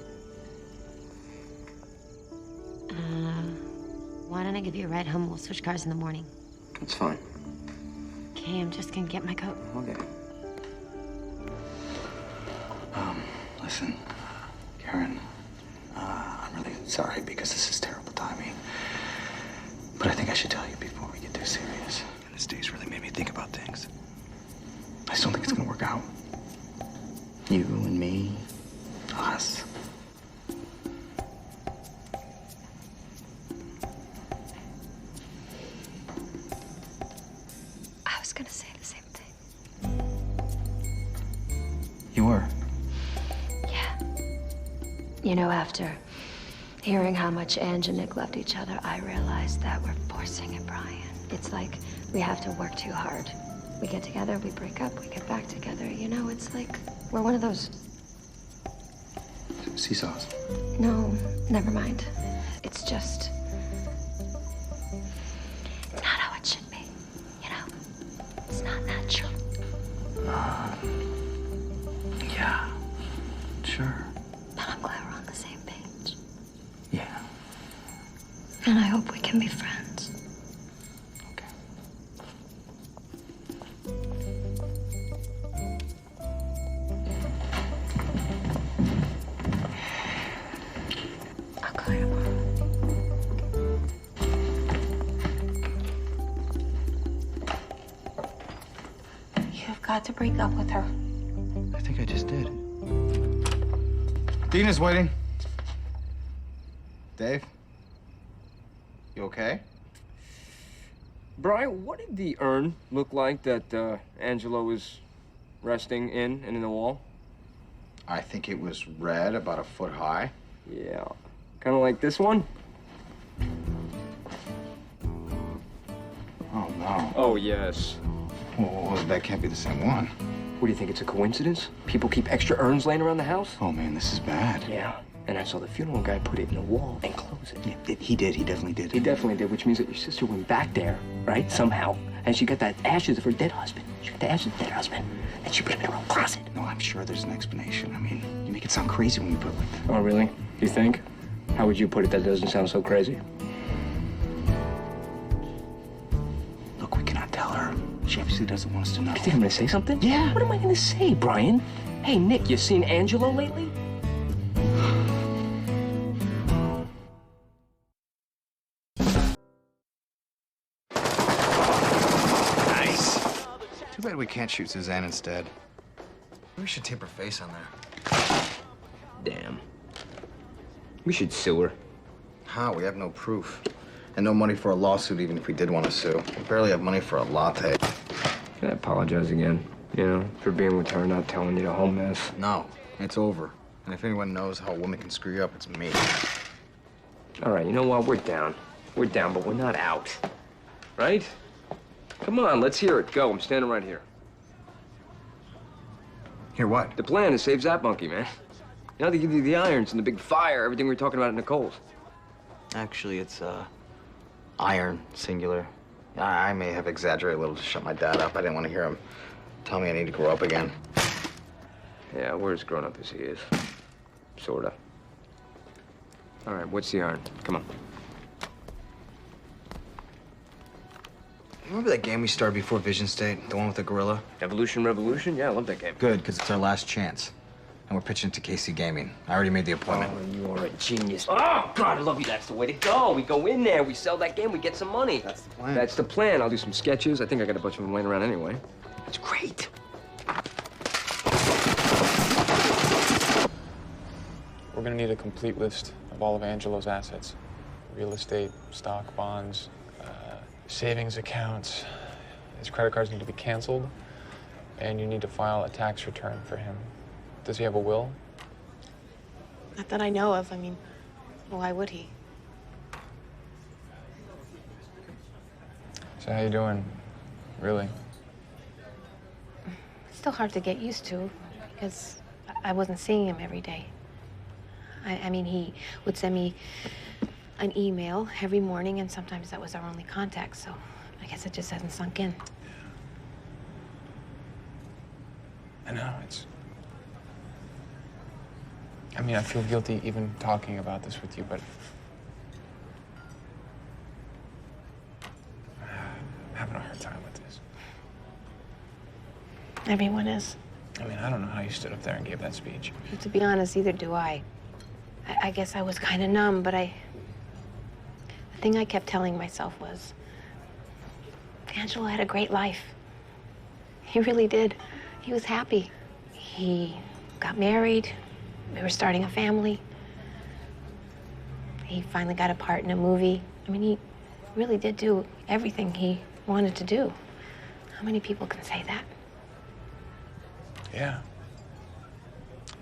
Why don't I give you a ride home? We'll switch cars in the morning. That's fine. Okay, I'm just gonna get my coat. Okay. Listen, Karen, I'm really sorry because this is terrible timing. But I think I should tell you before we get too serious. And this day's really made me think about things. I just don't think it's gonna work out. You and me, us. I was gonna say the same thing. You were? Yeah. You know, after hearing how much Ange and Nick loved each other, I realized that we're forcing it, Brian. It's like we have to work too hard. We get together, we break up, we get back together. You know, it's like we're one of those... Seesaws. No, never mind. It's just... It's not how it should be, you know? It's not natural. Yeah, sure. But I'm glad we're on the same page. Yeah. And I hope we can be friends. I'll call you tomorrow. You've got to break up with her. I think I just did. Deena's waiting. Dave? You okay? Brian, what did the urn look like that Angelo was resting in and in the wall? I think it was red, about a foot high. Yeah. Kind of like this one? Oh, no. Oh, yes. Well, that can't be the same one. What do you think, it's a coincidence? People keep extra urns laying around the house? Oh, man, this is bad. Yeah. And I saw the funeral guy put it in a wall and close it. Yeah, he did. He definitely did. He definitely did, which means that your sister went back there, right? Somehow. And she got the ashes of her dead husband. She got the ashes of her dead husband. And she put them in her own closet. No, I'm sure there's an explanation. I mean, you make it sound crazy when you put it like that. Oh, really? You think? How would you put it that doesn't sound so crazy? Look, we cannot tell her. She obviously doesn't want us to know. You think I'm gonna say something? Yeah. What am I gonna say, Brian? Hey, Nick, you seen Angelo lately? Nice. Too bad we can't shoot Suzanne instead. We should tape her face on there. Damn. We should sue her. How? We have no proof. And no money for a lawsuit, even if we did want to sue. We barely have money for a latte. Can I apologize again? You know, for being with her, not telling you the whole mess. No, it's over. And if anyone knows how a woman can screw you up, it's me. All right, you know what? We're down. We're down, but we're not out. Right? Come on, let's hear it. Go, I'm standing right here. Hear what? The plan is save Zap Monkey, man. You know, they give you the irons and the big fire, everything we were talking about at Nicole's. Actually, it's, iron, singular. I may have exaggerated a little to shut my dad up. I didn't want to hear him tell me I need to grow up again. Yeah, we're as grown up as he is. Sorta. All right, what's the iron? Come on. Remember that game we started before Vision State? The one with the gorilla? Evolution Revolution? Yeah, I love that game. Good, because it's our last chance. And we're pitching to KC Gaming. I already made the appointment. Oh, you are a genius. Oh, God, I love you. That's the way to go. We go in there, we sell that game, we get some money. That's the plan. That's the plan. I'll do some sketches. I think I got a bunch of them laying around anyway. That's great. We're gonna need a complete list of all of Angelo's assets. Real estate, stock, bonds, savings accounts. His credit cards need to be canceled, and you need to file a tax return for him. Does he have a will? Not that I know of. I mean, why would he? So how you doing, really? It's still hard to get used to because I wasn't seeing him every day. I mean, he would send me an email every morning, and sometimes that was our only contact, so I guess it just hasn't sunk in. I know, I mean, I feel guilty even talking about this with you, but I'm having a hard time with this. Everyone is. I mean, I don't know how you stood up there and gave that speech. To be honest, either do I. I guess I was kind of numb, but the thing I kept telling myself was, Angelo had a great life. He really did. He was happy. He got married. We were starting a family. He finally got a part in a movie. I mean, he really did do everything he wanted to do. How many people can say that? Yeah.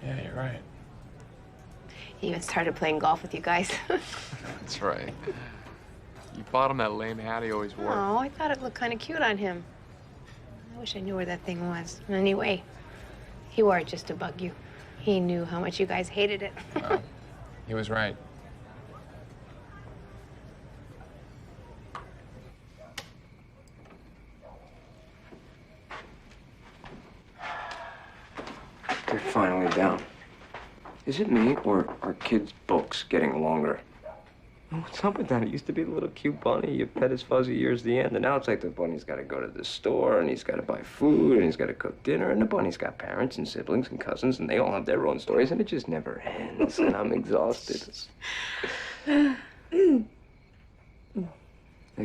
Yeah, you're right. He even started playing golf with you guys. That's right. You bought him that lame hat he always wore. Oh, I thought it looked kind of cute on him. I wish I knew where that thing was. Anyway, he wore it just to bug you. He knew how much you guys hated it. Well, he was right. They're finally down. Is it me, or are kids' books getting longer? What's up with that? It used to be the little cute bunny. You pet his fuzzy ears to the end, and now it's like the bunny's got to go to the store, and he's got to buy food, and he's got to cook dinner, and the bunny's got parents and siblings and cousins, and they all have their own stories, and it just never ends, and I'm exhausted. Thanks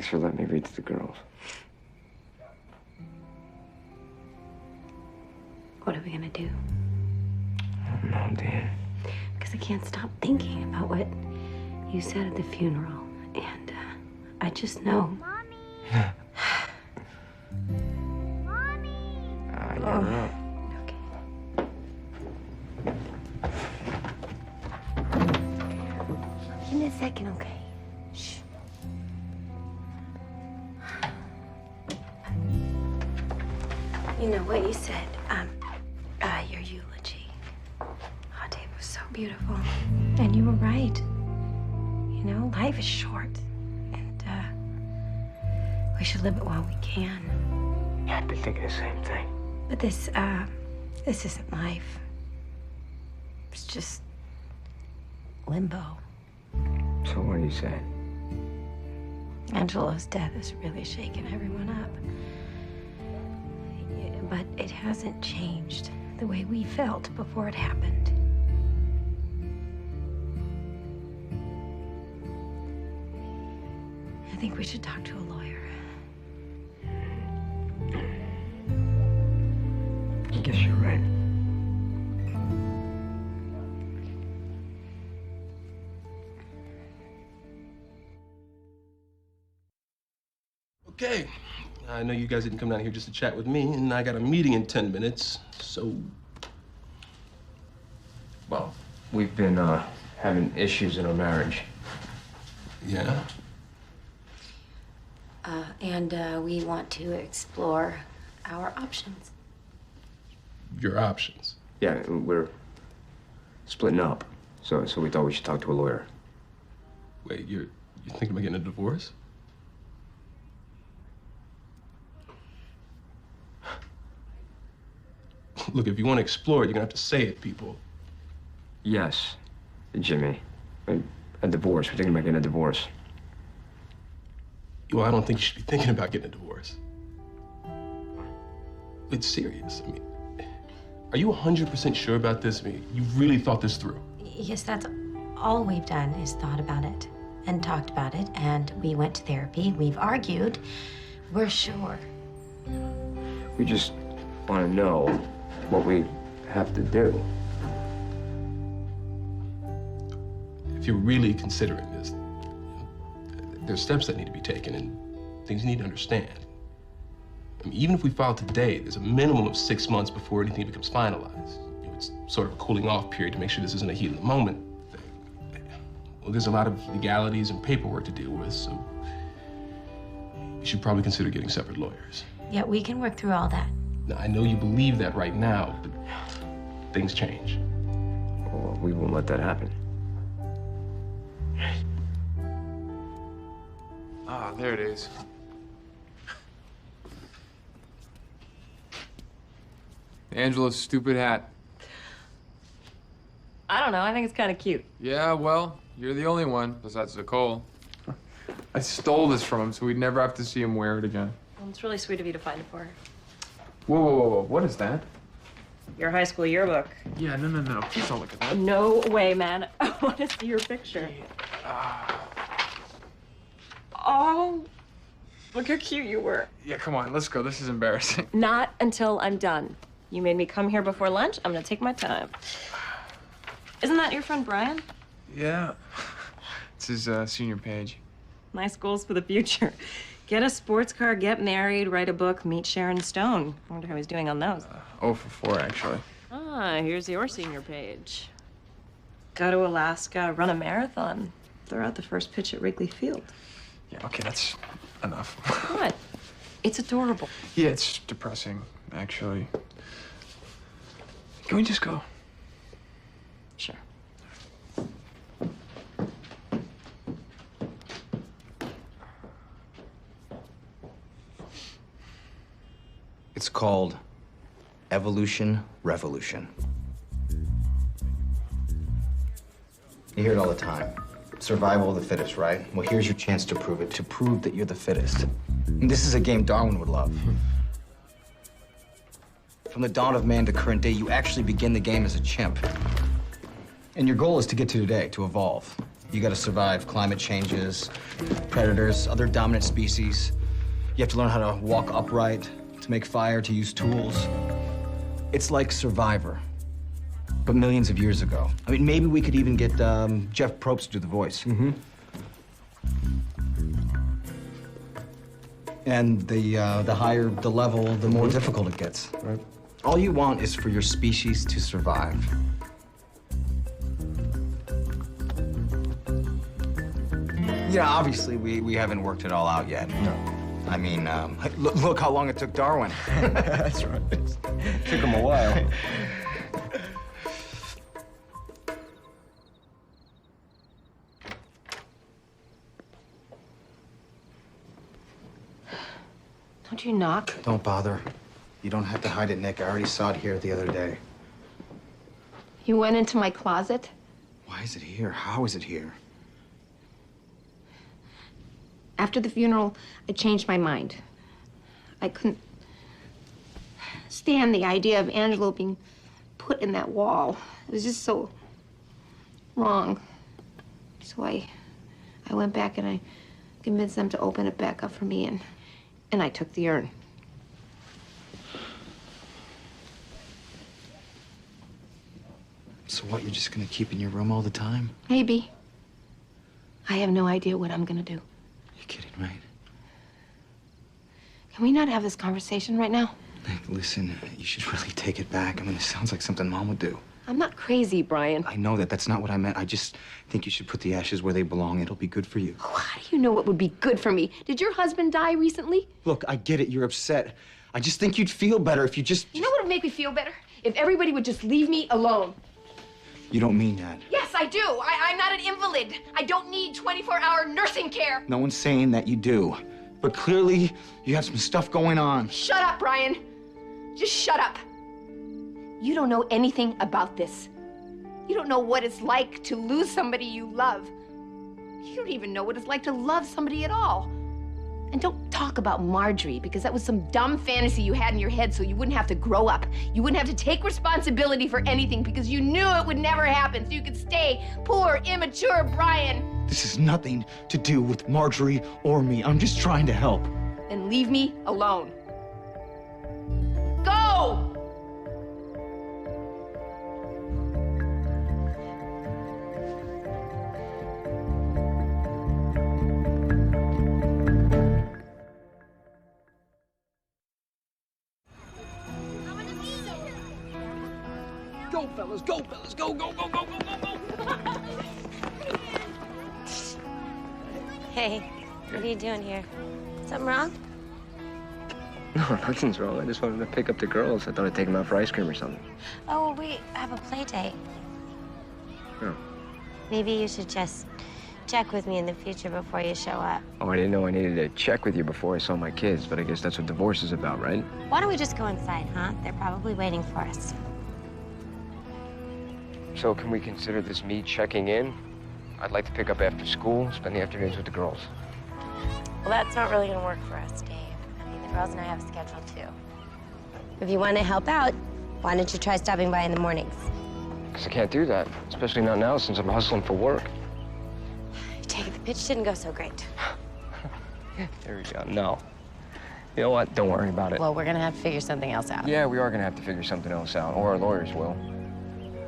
for letting me read to the girls. What are we gonna do? I don't know, Dan. Because I can't stop thinking about what you said at the funeral. And I just know. Mommy! Yeah. Give me a second, okay? Shh. You know what you said, your eulogy. Oh, Dave was so beautiful. And you were right. You know, life is short. And, we should live it while we can. Yeah, I've been thinking the same thing. But this isn't life. It's just limbo. So what do you say? Angelo's death has really shaken everyone up. But it hasn't changed the way we felt before it happened. I think we should talk to a lawyer. I guess you're right. Okay. I know you guys didn't come down here just to chat with me, and I got a meeting in 10 minutes, so... Well, we've been, having issues in our marriage. Yeah? And we want to explore our options. Your options? Yeah, we're splitting up. So we thought we should talk to a lawyer. Wait, you're thinking about getting a divorce? Look, if you want to explore it, you're gonna have to say it, people. Yes, Jimmy. A divorce. We're thinking about getting a divorce. Well, I don't think you should be thinking about getting a divorce. It's serious. I mean, are you 100% sure about this? I mean, you really thought this through? Yes, that's all we've done is thought about it and talked about it, and we went to therapy. We've argued. We're sure. We just want to know what we have to do. If you're really considering this, there's steps that need to be taken and things you need to understand. I mean, even if we file today, there's a minimum of 6 months before anything becomes finalized. You know, it's sort of a cooling off period to make sure this isn't a heat of the moment thing. Well, there's a lot of legalities and paperwork to deal with, so you should probably consider getting separate lawyers. Yeah, we can work through all that. Now, I know you believe that right now, but things change. Well, we won't let that happen. Ah, there it is. Angelo's stupid hat. I don't know. I think it's kind of cute. Yeah, well, you're the only one, besides Nicole. I stole this from him so we'd never have to see him wear it again. Well, it's really sweet of you to find it for her. Whoa. What is that? Your high school yearbook. Yeah, no. Please don't look at that. No way, man. I want to see your picture. Oh, look how cute you were. Yeah, come on, let's go. This is embarrassing. Not until I'm done. You made me come here before lunch. I'm gonna take my time. Isn't that your friend Brian? Yeah. It's his senior page. Nice goals for the future. Get a sports car, get married, write a book, meet Sharon Stone. I wonder how he's doing on those. 0 for 4, actually. Ah, here's your senior page. Go to Alaska, run a marathon. Throw out the first pitch at Wrigley Field. Yeah, okay, that's enough. What? It's adorable. Yeah, it's depressing, actually. Can we just go? Sure. It's called evolution revolution. You hear it all the time. Survival of the fittest, right? Well, here's your chance to prove it, to prove that you're the fittest. And this is a game Darwin would love. From the dawn of man to current day, you actually begin the game as a chimp. And your goal is to get to today, to evolve. You gotta survive climate changes, predators, other dominant species. You have to learn how to walk upright, to make fire, to use tools. It's like Survivor, but millions of years ago. I mean, maybe we could even get Jeff Probst to do the voice. And the higher the level, the more difficult it gets. Right. All you want is for your species to survive. Yeah, obviously we haven't worked it all out yet. No. I mean, look how long it took Darwin. That's right. Took him a while. Don't you knock? Don't bother. You don't have to hide it, Nick. I already saw it here the other day. You went into my closet? Why is it here? How is it here? After the funeral, I changed my mind. I couldn't stand the idea of Angelo being put in that wall. It was just so wrong. So I went back and I convinced them to open it back up for me, and I took the urn. So what, you're just gonna keep in your room all the time? Maybe. I have no idea what I'm gonna do. You're kidding, right? Can we not have this conversation right now? Nick, listen, you should really take it back. I mean, this sounds like something Mom would do. I'm not crazy, Brian. I know that. That's not what I meant. I just think you should put the ashes where they belong. It'll be good for you. Oh, how do you know what would be good for me? Did your husband die recently? Look, I get it. You're upset. I just think you'd feel better if you just... You know what would make me feel better? If everybody would just leave me alone. You don't mean that. Yes, I do. I'm not an invalid. I don't need 24-hour nursing care. No one's saying that you do. But clearly, you have some stuff going on. Shut up, Brian. Just shut up. You don't know anything about this. You don't know what it's like to lose somebody you love. You don't even know what it's like to love somebody at all. And don't talk about Marjorie, because that was some dumb fantasy you had in your head so you wouldn't have to grow up. You wouldn't have to take responsibility for anything because you knew it would never happen, so you could stay poor, immature Brian. This has nothing to do with Marjorie or me. I'm just trying to help. Then leave me alone. Go! Go, fellas, go, fellas, go, go, go, go, go, go, go. Hey, what are you doing here? Something wrong? No, nothing's wrong. I just wanted to pick up the girls. I thought I'd take them out for ice cream or something. Oh, well, we have a play date. Oh. Maybe you should just check with me in the future before you show up. Oh, I didn't know I needed to check with you before I saw my kids, but I guess that's what divorce is about, right? Why don't we just go inside, huh? They're probably waiting for us. So can we consider this me checking in? I'd like to pick up after school, spend the afternoons with the girls. Well, that's not really gonna work for us, Dave. I mean, the girls and I have a schedule, too. If you want to help out, why don't you try stopping by in the mornings? Because I can't do that, especially not now since I'm hustling for work. I take it the pitch didn't go so great. There we go. No. You know what? Don't worry about it. Well, we're gonna have to figure something else out. Yeah, we are gonna have to figure something else out, or our lawyers will.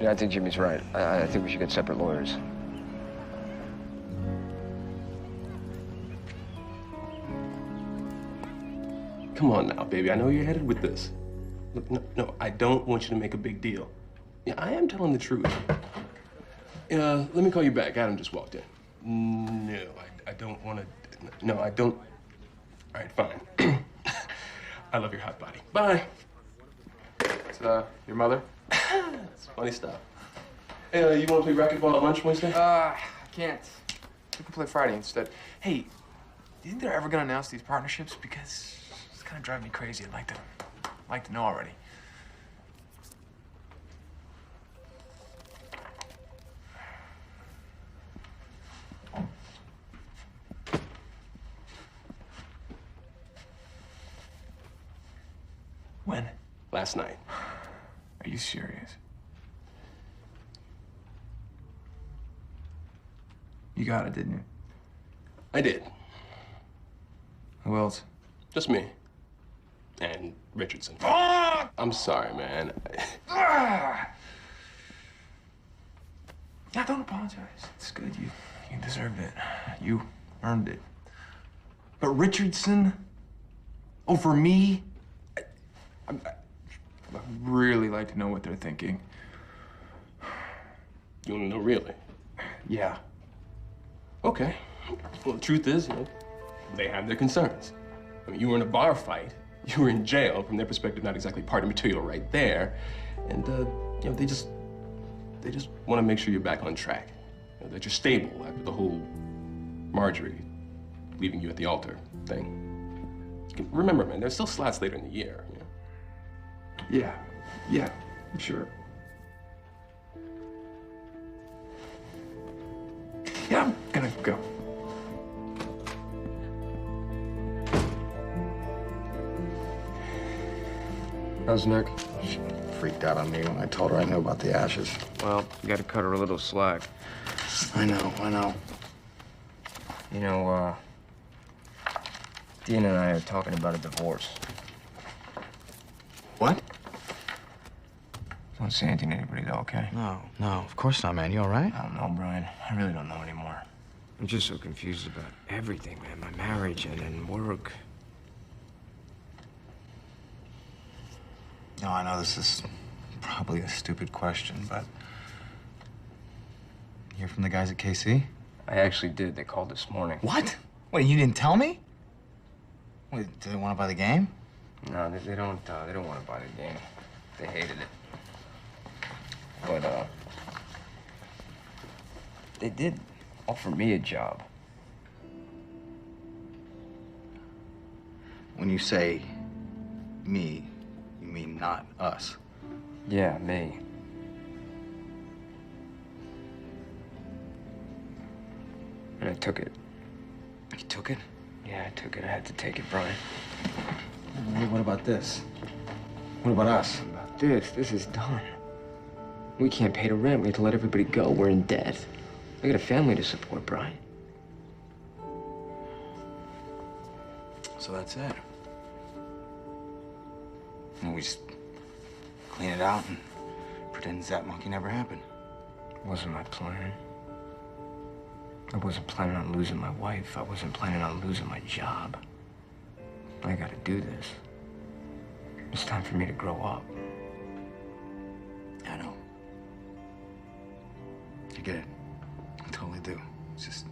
Yeah, I think Jimmy's right. I think we should get separate lawyers. Come on now, baby. I know you're headed with this. Look, no, I don't want you to make a big deal. Yeah, I am telling the truth. Let me call you back. Adam just walked in. No, I don't want to. No, I don't. All right, fine. I love your hot body. Bye. It's, your mother? It's funny stuff. Hey, you want to play racquetball at lunch Wednesday? I can't. We can play Friday instead. Hey, do you think they're ever gonna announce these partnerships? Because it's kind of driving me crazy. I'd like to know already. When? Last night. Are you serious? You got it, didn't you? I did. Who else? Just me. And Richardson. I'm sorry, man. Yeah, don't apologize. It's good. You deserved it. You earned it. But Richardson over me? I'd really like to know what they're thinking. You want to know really? Yeah. Okay. Well, the truth is, they have their concerns. I mean, you were in a bar fight. You were in jail. From their perspective, not exactly party material right there. And, they just want to make sure you're back on track. That you're stable after the whole Marjorie leaving you at the altar thing. Remember, man, there's still slots later in the year. Yeah, sure. Yeah, I'm gonna go. How's Nick? She freaked out on me when I told her I knew about the ashes. Well, you gotta cut her a little slack. I know. You know, Deena and I are talking about a divorce. What? Don't say anything to anybody, though, okay? No, of course not, man. You all right? I don't know, Brian. I really don't know anymore. I'm just so confused about everything, man. My marriage and then work. No, I know this is probably a stupid question, but... You hear from the guys at KC? I actually did. They called this morning. What? Wait, you didn't tell me? Wait, do they want to buy the game? No, they don't want to buy the game. They hated it. But, they did offer me a job. When you say me, you mean not us? Yeah, me. And I took it. You took it? Yeah, I took it. I had to take it, Brian. What about this? What about us? What about this? This is done. We can't pay the rent. We have to let everybody go. We're in debt. I got a family to support, Brian. So that's it. And we just clean it out and pretend Zap Monkey never happened. It wasn't my plan. I wasn't planning on losing my wife. I wasn't planning on losing my job. I gotta do this. It's time for me to grow up. I know. I get it. I totally do. It's just...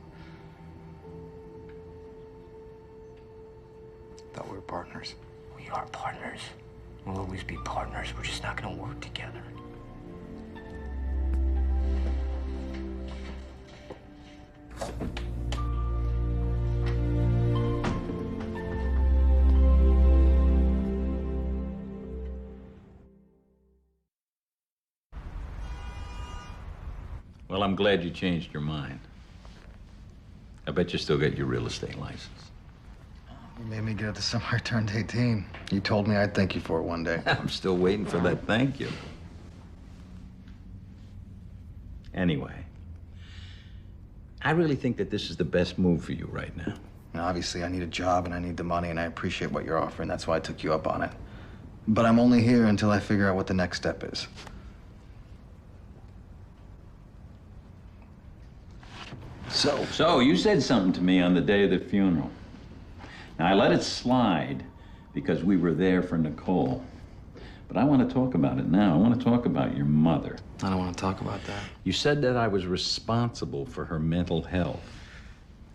I thought we were partners. We are partners. We'll always be partners. We're just not gonna work together. Well, I'm glad you changed your mind. I bet you still got your real estate license. Made me get it the summer I turned 18. You told me I'd thank you for it one day. I'm still waiting for that thank you. Anyway, I really think that this is the best move for you right now. Now, obviously, I need a job and I need the money, and I appreciate what you're offering. That's why I took you up on it. But I'm only here until I figure out what the next step is. So you said something to me on the day of the funeral. Now, I let it slide because we were there for Nicole. But I want to talk about it now. I want to talk about your mother. I don't want to talk about that. You said that I was responsible for her mental health.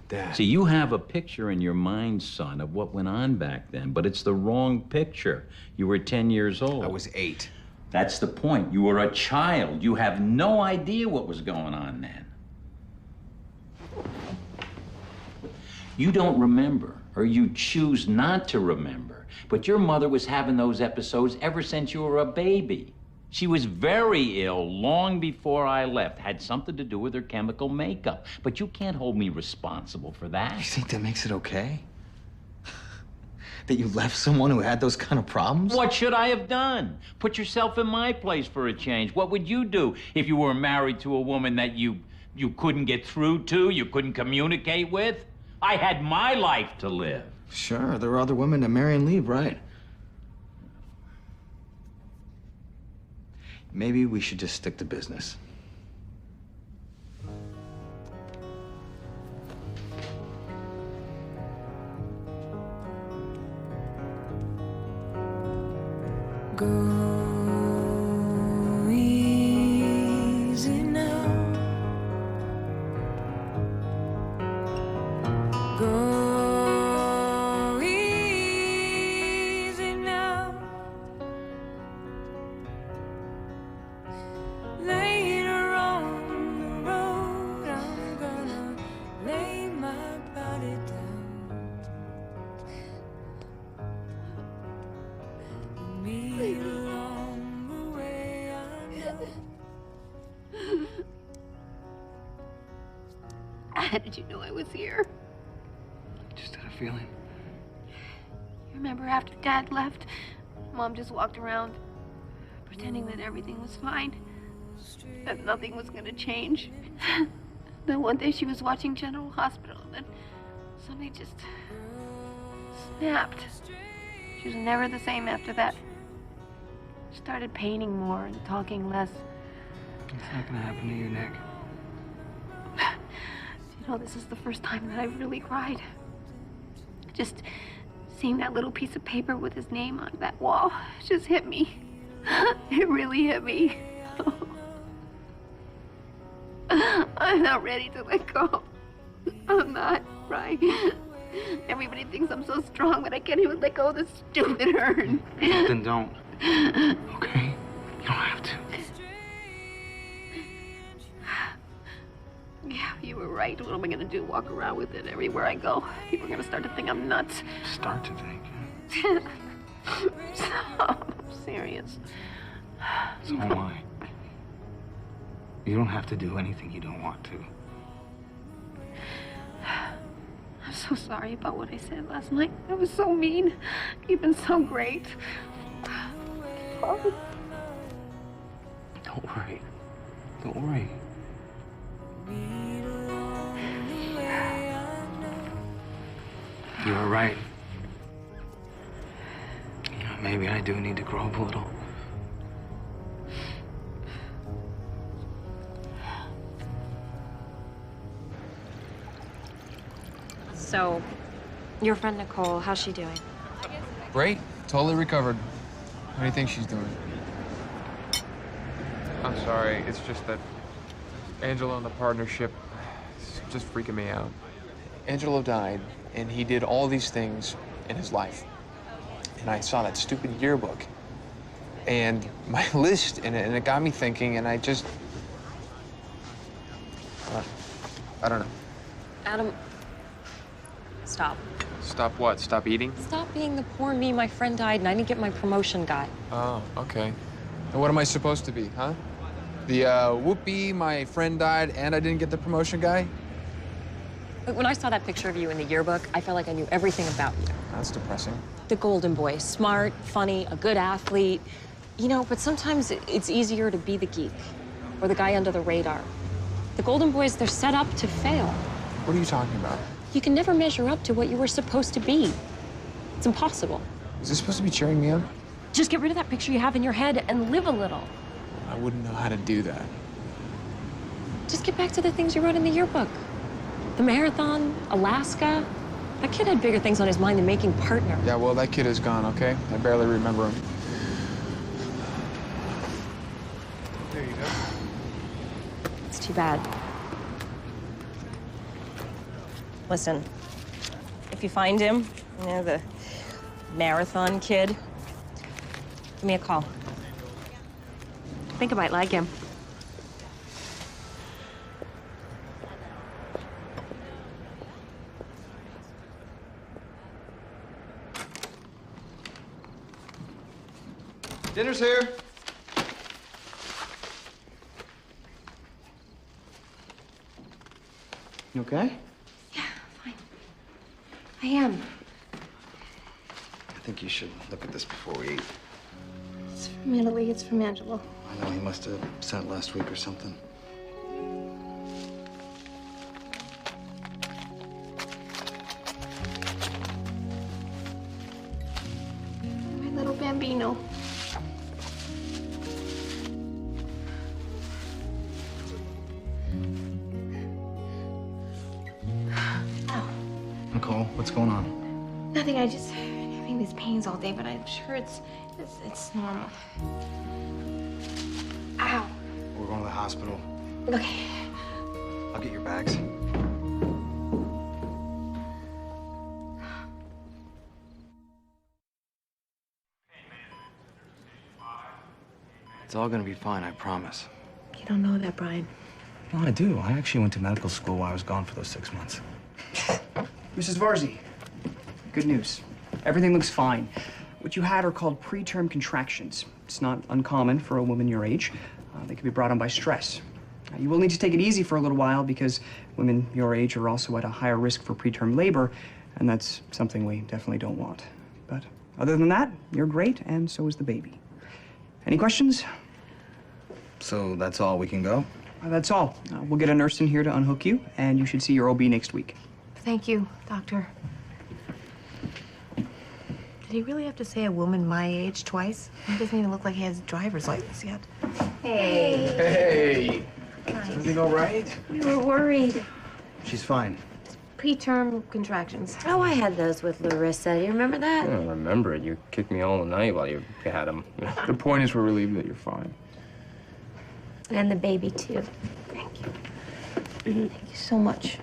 Dad. See, you have a picture in your mind, son, of what went on back then, but it's the wrong picture. You were 10 years old. I was 8. That's the point. You were a child. You have no idea what was going on then. You don't remember, or you choose not to remember, but your mother was having those episodes ever since you were a baby. She was very ill long before I left. Had something to do with her chemical makeup. But you can't hold me responsible for that. You think that makes it okay? That you left someone who had those kind of problems? What should I have done? Put yourself in my place for a change. What would you do if you were married to a woman that you couldn't get through to, you couldn't communicate with? I had my life to live. Sure, there were other women to marry and leave, right? Maybe we should just stick to business. Go easy now. Go easy now. Later on the road, I'm gonna lay my body down. Me along the way I know. How did you know I was here? Just had a feeling. You remember after Dad left, Mom just walked around pretending that everything was fine, that nothing was gonna change. Then one day she was watching General Hospital, and then something just snapped. She was never the same after that. She started painting more and talking less. It's not gonna happen to you, Nick. You know, this is the first time that I've really cried. Just seeing that little piece of paper with his name on that wall just hit me. It really hit me. I'm not ready to let go. I'm not, right? Everybody thinks I'm so strong, but I can't even let go of this stupid urn. Then don't. Okay? You don't have to. Yeah, you were right. What am I gonna do? Walk around with it everywhere I go? People are gonna start to think I'm nuts. Start to think. I'm serious. So am I. You don't have to do anything you don't want to. I'm so sorry about what I said last night. I was so mean. You've been so great. Don't worry. Don't worry. You were right. You know, maybe I do need to grow up a little. So, your friend Nicole, how's she doing? Great. Totally recovered. How do you think she's doing? I'm sorry. It's just that Angelo and the partnership is just freaking me out. Angelo died, and he did all these things in his life. And I saw that stupid yearbook and my list in it, and it got me thinking, and I just... I don't know. Adam, stop. Stop what? Stop eating? Stop being the poor me. My friend died and I didn't get my promotion guy. Oh, okay. And what am I supposed to be, huh? The, whoopee, my friend died and I didn't get the promotion guy? When I saw that picture of you in the yearbook, I felt like I knew everything about you. That's depressing. The golden boy, smart, funny, a good athlete. You know, but sometimes it's easier to be the geek or the guy under the radar. The golden boys, they're set up to fail. What are you talking about? You can never measure up to what you were supposed to be. It's impossible. Is this supposed to be cheering me up? Just get rid of that picture you have in your head and live a little. I wouldn't know how to do that. Just get back to the things you wrote in the yearbook. The marathon, Alaska. That kid had bigger things on his mind than making partners. Yeah, well, that kid is gone, okay? I barely remember him. There you go. It's too bad. Listen, if you find him, you know, the marathon kid, give me a call. I think I might like him. Dinner's here. You okay? I am. I think you should look at this before we eat. It's from Italy. It's from Angelo. I know he must have sent it last week or something. My little bambino. Nicole, what's going on? Nothing. I just having these pains all day, but I'm sure it's normal. Ow. We're going to the hospital. Okay. I'll get your bags. It's all gonna be fine, I promise. You don't know that, Brian. Well, I do. I actually went to medical school while I was gone for those 6 months. Mrs. Varzi, good news. Everything looks fine. What you had are called preterm contractions. It's not uncommon for a woman your age. They can be brought on by stress. You will need to take it easy for a little while because women your age are also at a higher risk for preterm labor, and that's something we definitely don't want. But other than that, you're great, and so is the baby. Any questions? So that's all, we can go? That's all. We'll get a nurse in here to unhook you, and you should see your OB next week. Thank you, doctor. Did he really have to say a woman my age twice? He doesn't even look like he has a driver's license yet. Hey. Hey! Nice. Is everything all right? We were worried. She's fine. Preterm contractions. Oh, I had those with Larissa. Do you remember that? I don't remember it. You kicked me all night while you had them. The point is we're relieved that you're fine. And the baby, too. Thank you so much.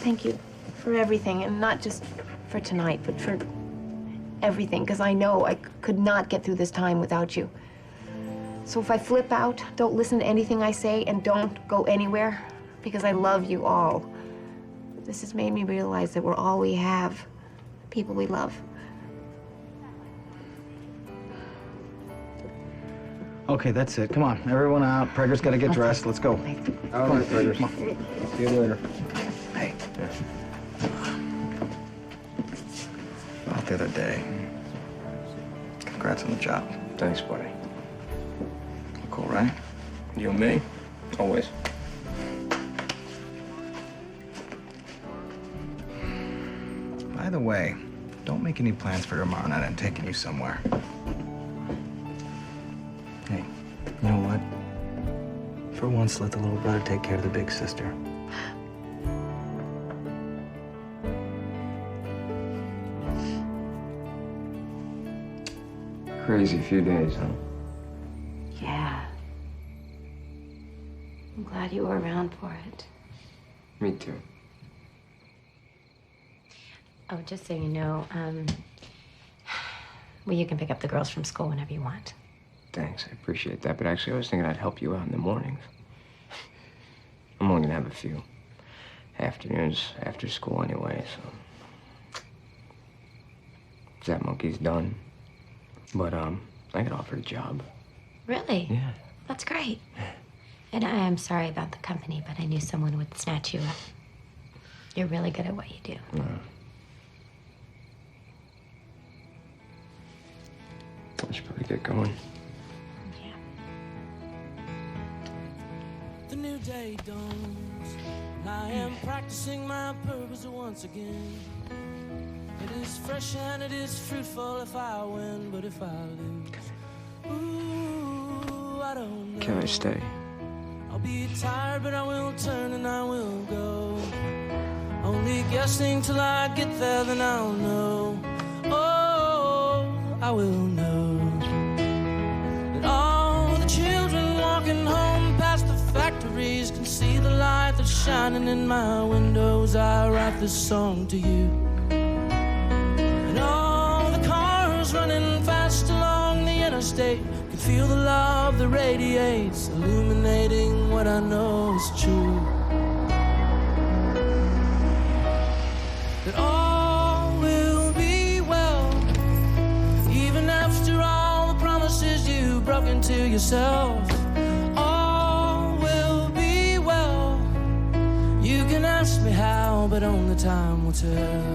Thank you for everything, and not just for tonight, but for everything, because I know I could not get through this time without you. So if I flip out, don't listen to anything I say, and don't go anywhere, because I love you all. This has made me realize that we're all we have, the people we love. Okay, that's it. Come on, everyone out. Prager's got to get dressed. Let's go. All right, Prager. Come on. See you later. Hey. About the other day. Congrats on the job. Thanks, buddy. Cool, right? You and me? Always. By the way, don't make any plans for tomorrow night. I'm taking you somewhere. Hey, you know what? For once, let the little brother take care of the big sister. Crazy few days, huh? Yeah. I'm glad you were around for it. Me too. Oh, just so you know, well, you can pick up the girls from school whenever you want. Thanks, I appreciate that. But actually, I was thinking I'd help you out in the mornings. I'm only gonna have a few afternoons after school anyway, so. Zap monkey's done. But, I got offered a job. Really? Yeah. That's great. And I am sorry about the company, but I knew someone would snatch you up. You're really good at what you do. I should probably get going. The new day dawns, and I am practicing my purpose once again. It is fresh and it is fruitful if I win, but if I lose, ooh, I don't know. Can I stay? I'll be tired, but I will turn and I will go. Only guessing till I get there, then I'll know. Oh, I will know that all the children walking home past the factories can see the light that's shining in my windows. I write this song to you. And all the cars running fast along the interstate can feel the love that radiates, illuminating what I know is true. That all will be well, even after all the promises you broke into yourself. All will be well. You can ask me how, but only time will tell.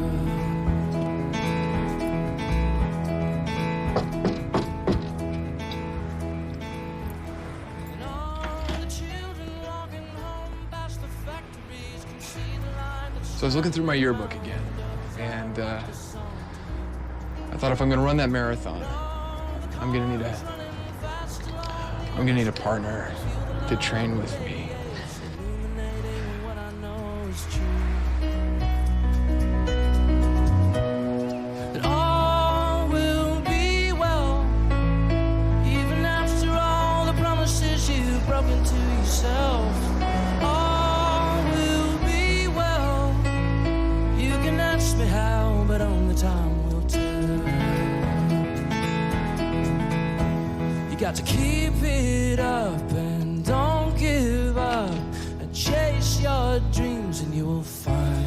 So I was looking through my yearbook again, and I thought if I'm gonna run that marathon, I'm gonna need a partner to train with me. That all will be well, even after all the promises you broke into yourself. How, but only time will tell. You got to keep it up and don't give up and chase your dreams and you will find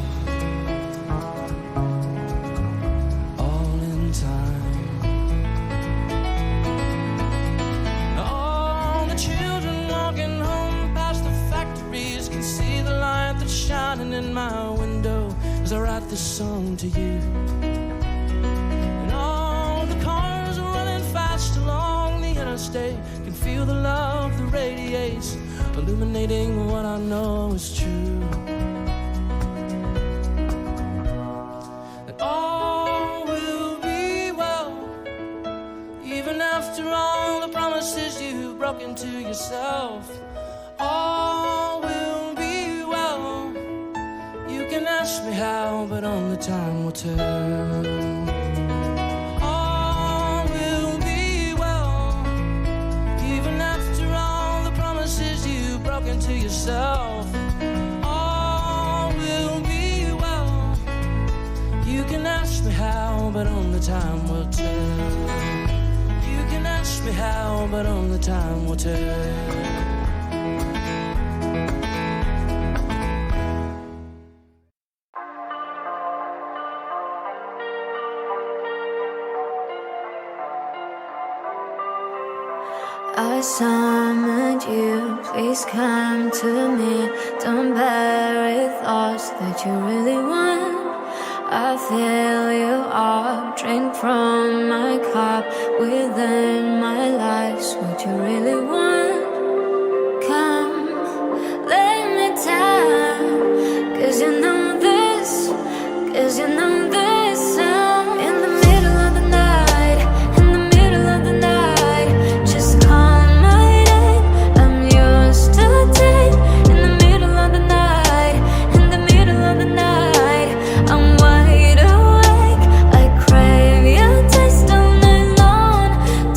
all in time. All the children walking home past the factories can see the light that's shining in my window as I write this song to you. And all the cars running fast along the interstate can feel the love that radiates, illuminating what I know is true. That all will be well, even after all the promises you broke into yourself. All will be well. You can ask me how, but only time will tell. All will be well, even after all the promises you broke into yourself. All will be well. You can ask me how, but only time will tell. You can ask me how, but only time will tell. I summoned you, please come to me. Don't bury thoughts that you really want. I fill you up, drink from my cup. Within my life's what you really want. Come, lay me down, 'cause you know this, 'cause you know this. In the middle of the night, in the middle of the night, just call my name, I'm yours today. In the middle of the night, in the middle of the night, I'm wide awake, I crave your taste all night long,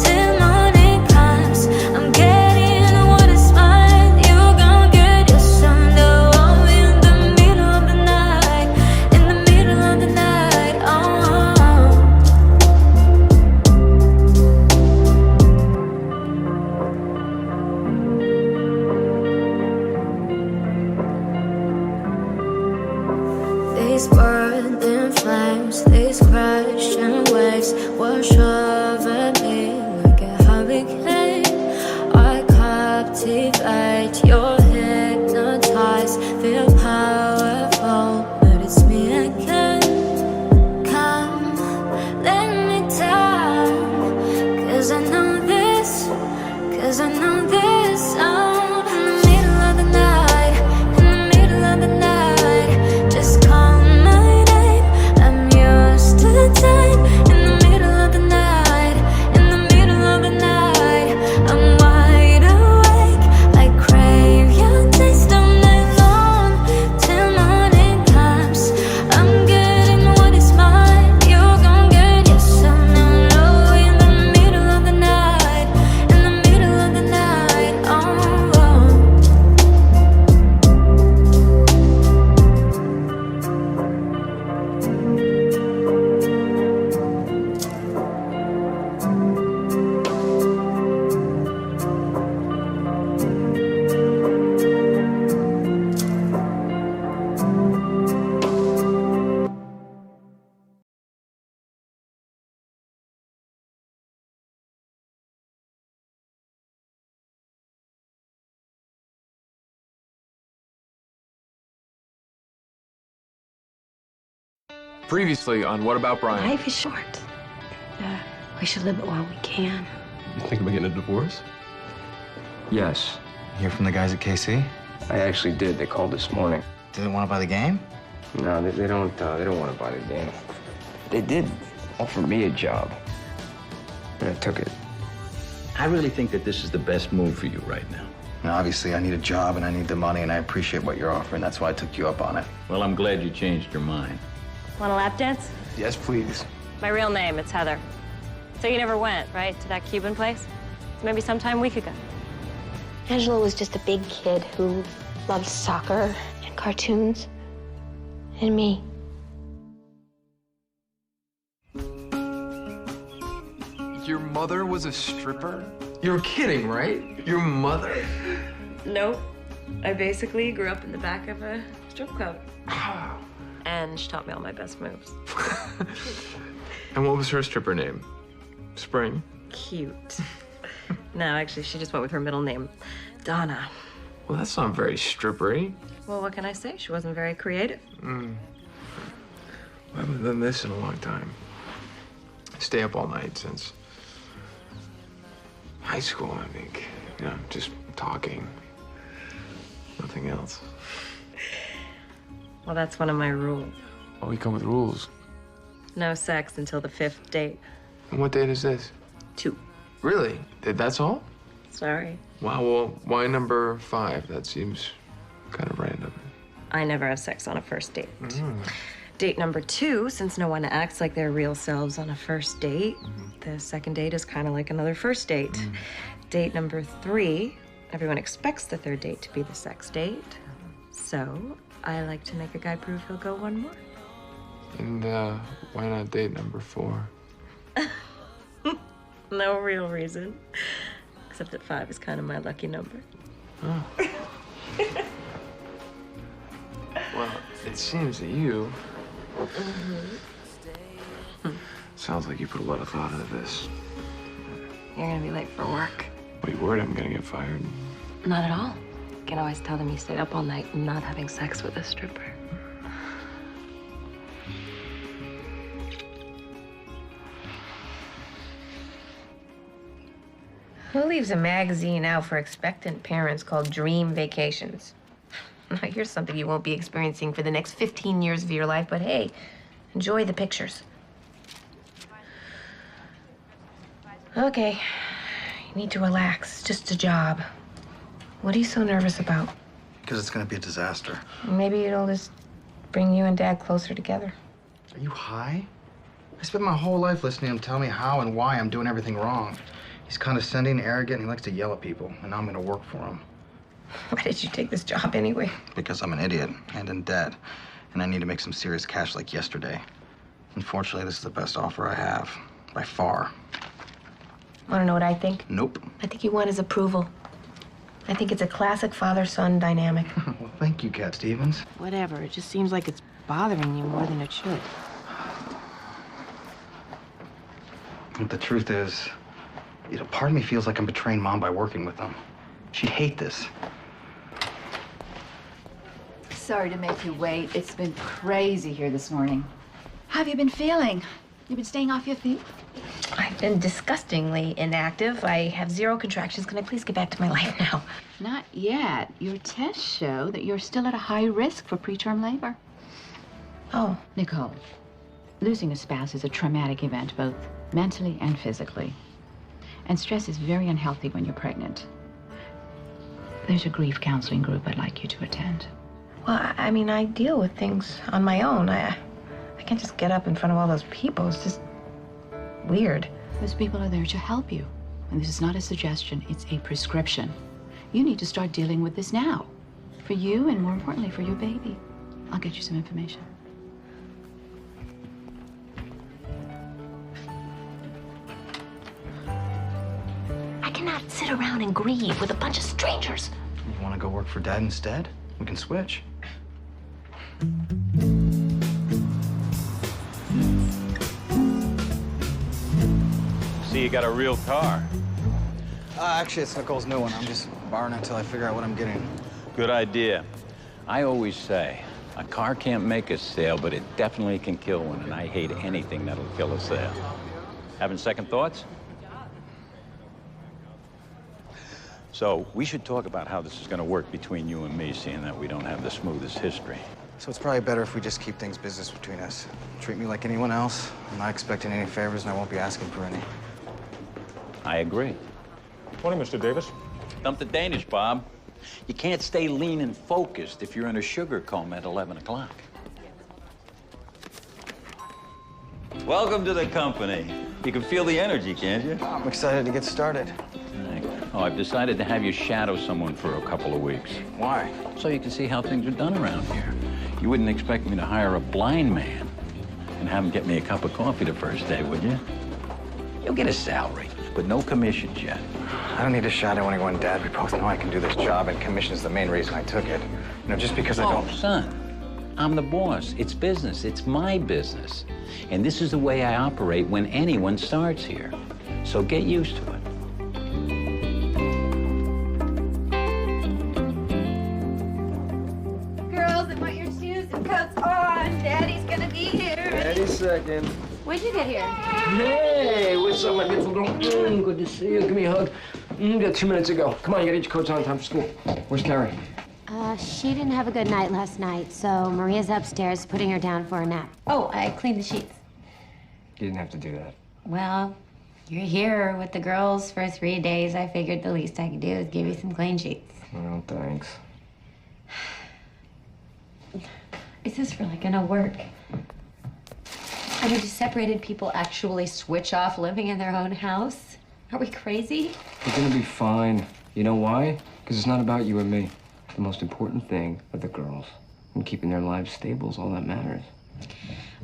till morning comes. I'm getting what is mine, you gon' get your son. Oh, in the middle of the night, in the middle of the night, oh. These burning flames, these crashing waves wash over me like a hurricane. I captivate, you're hypnotized, feel powerful, but it's me again. Come, let me down, 'cause I Previously on What About Brian? Life is short. We should live it while we can. You think about getting a divorce? Yes. Hear from the guys at KC? I actually did. They called this morning. Do they want to buy the game? No, they don't want to buy the game. They did offer me a job, and I took it. I really think that this is the best move for you right now. Now, obviously, I need a job and I need the money, and I appreciate what you're offering. That's why I took you up on it. Well, I'm glad you changed your mind. Want a lap dance? Yes, please. My real name, it's Heather. So you never went, right, to that Cuban place? Maybe sometime we could go. Angelo was just a big kid who loved soccer and cartoons and me. Your mother was a stripper? You're kidding, right? Your mother? Nope. I basically grew up in the back of a strip club. And she taught me all my best moves. And what was her stripper name? Spring? Cute. No, actually, she just went with her middle name, Donna. Well, that's not very strippery. Well, what can I say? She wasn't very creative. I haven't done this in a long time. Stay up all night since high school, I think. You know, just talking. Nothing else. Well, that's one of my rules. Oh, we come with rules. No sex until the 5th date. And what date is this? 2. Really? That's all? Sorry. Wow, well, why number 5? That seems kind of random. I never have sex on a first date. Date number 2, since no one acts like their real selves on a first date, the second date is kind of like another first date. Date number 3, everyone expects the 3rd date to be the sex date. So I like to make a guy prove he'll go one more. And why not date number 4? No real reason, except that 5 is kind of my lucky number. Oh. Well, it seems that you... Sounds like you put a lot of thought into this. You're gonna be late for work. Are you worried I'm gonna get fired? Not at all. You can always tell them you stayed up all night not having sex with a stripper. Who leaves a magazine out for expectant parents called Dream Vacations? Now, here's something you won't be experiencing for the next 15 years of your life, but hey, enjoy the pictures. Okay, you need to relax. It's just a job. What are you so nervous about? Because it's going to be a disaster. Maybe it'll just bring you and Dad closer together. Are you high? I spent my whole life listening to him tell me how and why I'm doing everything wrong. He's condescending, arrogant, and he likes to yell at people, and now I'm going to work for him. Why did you take this job anyway? Because I'm an idiot and in debt, and I need to make some serious cash like yesterday. Unfortunately, this is the best offer I have, by far. Want to know what I think? Nope. I think you want his approval. I think it's a classic father-son dynamic. Well, thank you, Cat Stevens. Whatever. It just seems like it's bothering you more than it should. But the truth is, you know, part of me feels like I'm betraying Mom by working with them. She'd hate this. Sorry to make you wait. It's been crazy here this morning. How have you been feeling? You been staying off your feet? I've been disgustingly inactive. I have 0 contractions. Can I please get back to my life now? Not yet. Your tests show that you're still at a high risk for preterm labor. Oh. Nicole, losing a spouse is a traumatic event, both mentally and physically. And stress is very unhealthy when you're pregnant. There's a grief counseling group I'd like you to attend. Well, I mean, I deal with things on my own. I can't just get up in front of all those people. It's just weird. Those people are there to help you. And this is not a suggestion, it's a prescription. You need to start dealing with this now. For you, and more importantly, for your baby. I'll get you some information. I cannot sit around and grieve with a bunch of strangers. You want to go work for Dad instead? We can switch. See, you got a real car. Actually, it's Nicole's new one. I'm just borrowing it until I figure out what I'm getting. Good idea. I always say, A car can't make a sale, but it definitely can kill one, and I hate anything that'll kill a sale. Having second thoughts? So we should talk about how this is going to work between you and me, seeing that we don't have the smoothest history. So it's probably better if we just keep things business between us. Treat me like anyone else. I'm not expecting any favors, and I won't be asking for any. I agree. Morning, Mr. Davis. Dump the Danish, Bob. You can't stay lean and focused if you're in a sugar coma at 11 o'clock. Welcome to the company. You can feel the energy, can't you? I'm excited to get started. Oh, I've decided to have you shadow someone for a couple of weeks. Why? So you can see how things are done around here. You wouldn't expect me to hire a blind man and have him get me a cup of coffee the first day, would you? You'll get a salary, but no commissions yet. I don't need to shadow anyone, Dad. We both know I can do this job, and commission's the main reason I took it. You know, just because I don't... Oh, son, I'm the boss. It's business. It's my business. And this is the way I operate when anyone starts here. So get used to it. Girls, I want your shoes and coats on. Daddy's gonna be here. Any second. When'd you get here? Hey, what's up, my beautiful girl? Good to see you. Give me a hug. Got 2 minutes to go. Come on, you gotta get your coats on. Time for school. Where's Carrie? She didn't have a good night last night, so Maria's upstairs putting her down for a nap. Oh, I cleaned the sheets. You didn't have to do that. Well, you're here with the girls for 3 days. I figured the least I could do is give you some clean sheets. Well, thanks. Is this really gonna work? I mean, do separated people actually switch off living in their own house? Are we crazy? You're gonna be fine. You know why? Because it's not about you and me. The most important thing are the girls. And keeping their lives stable is all that matters.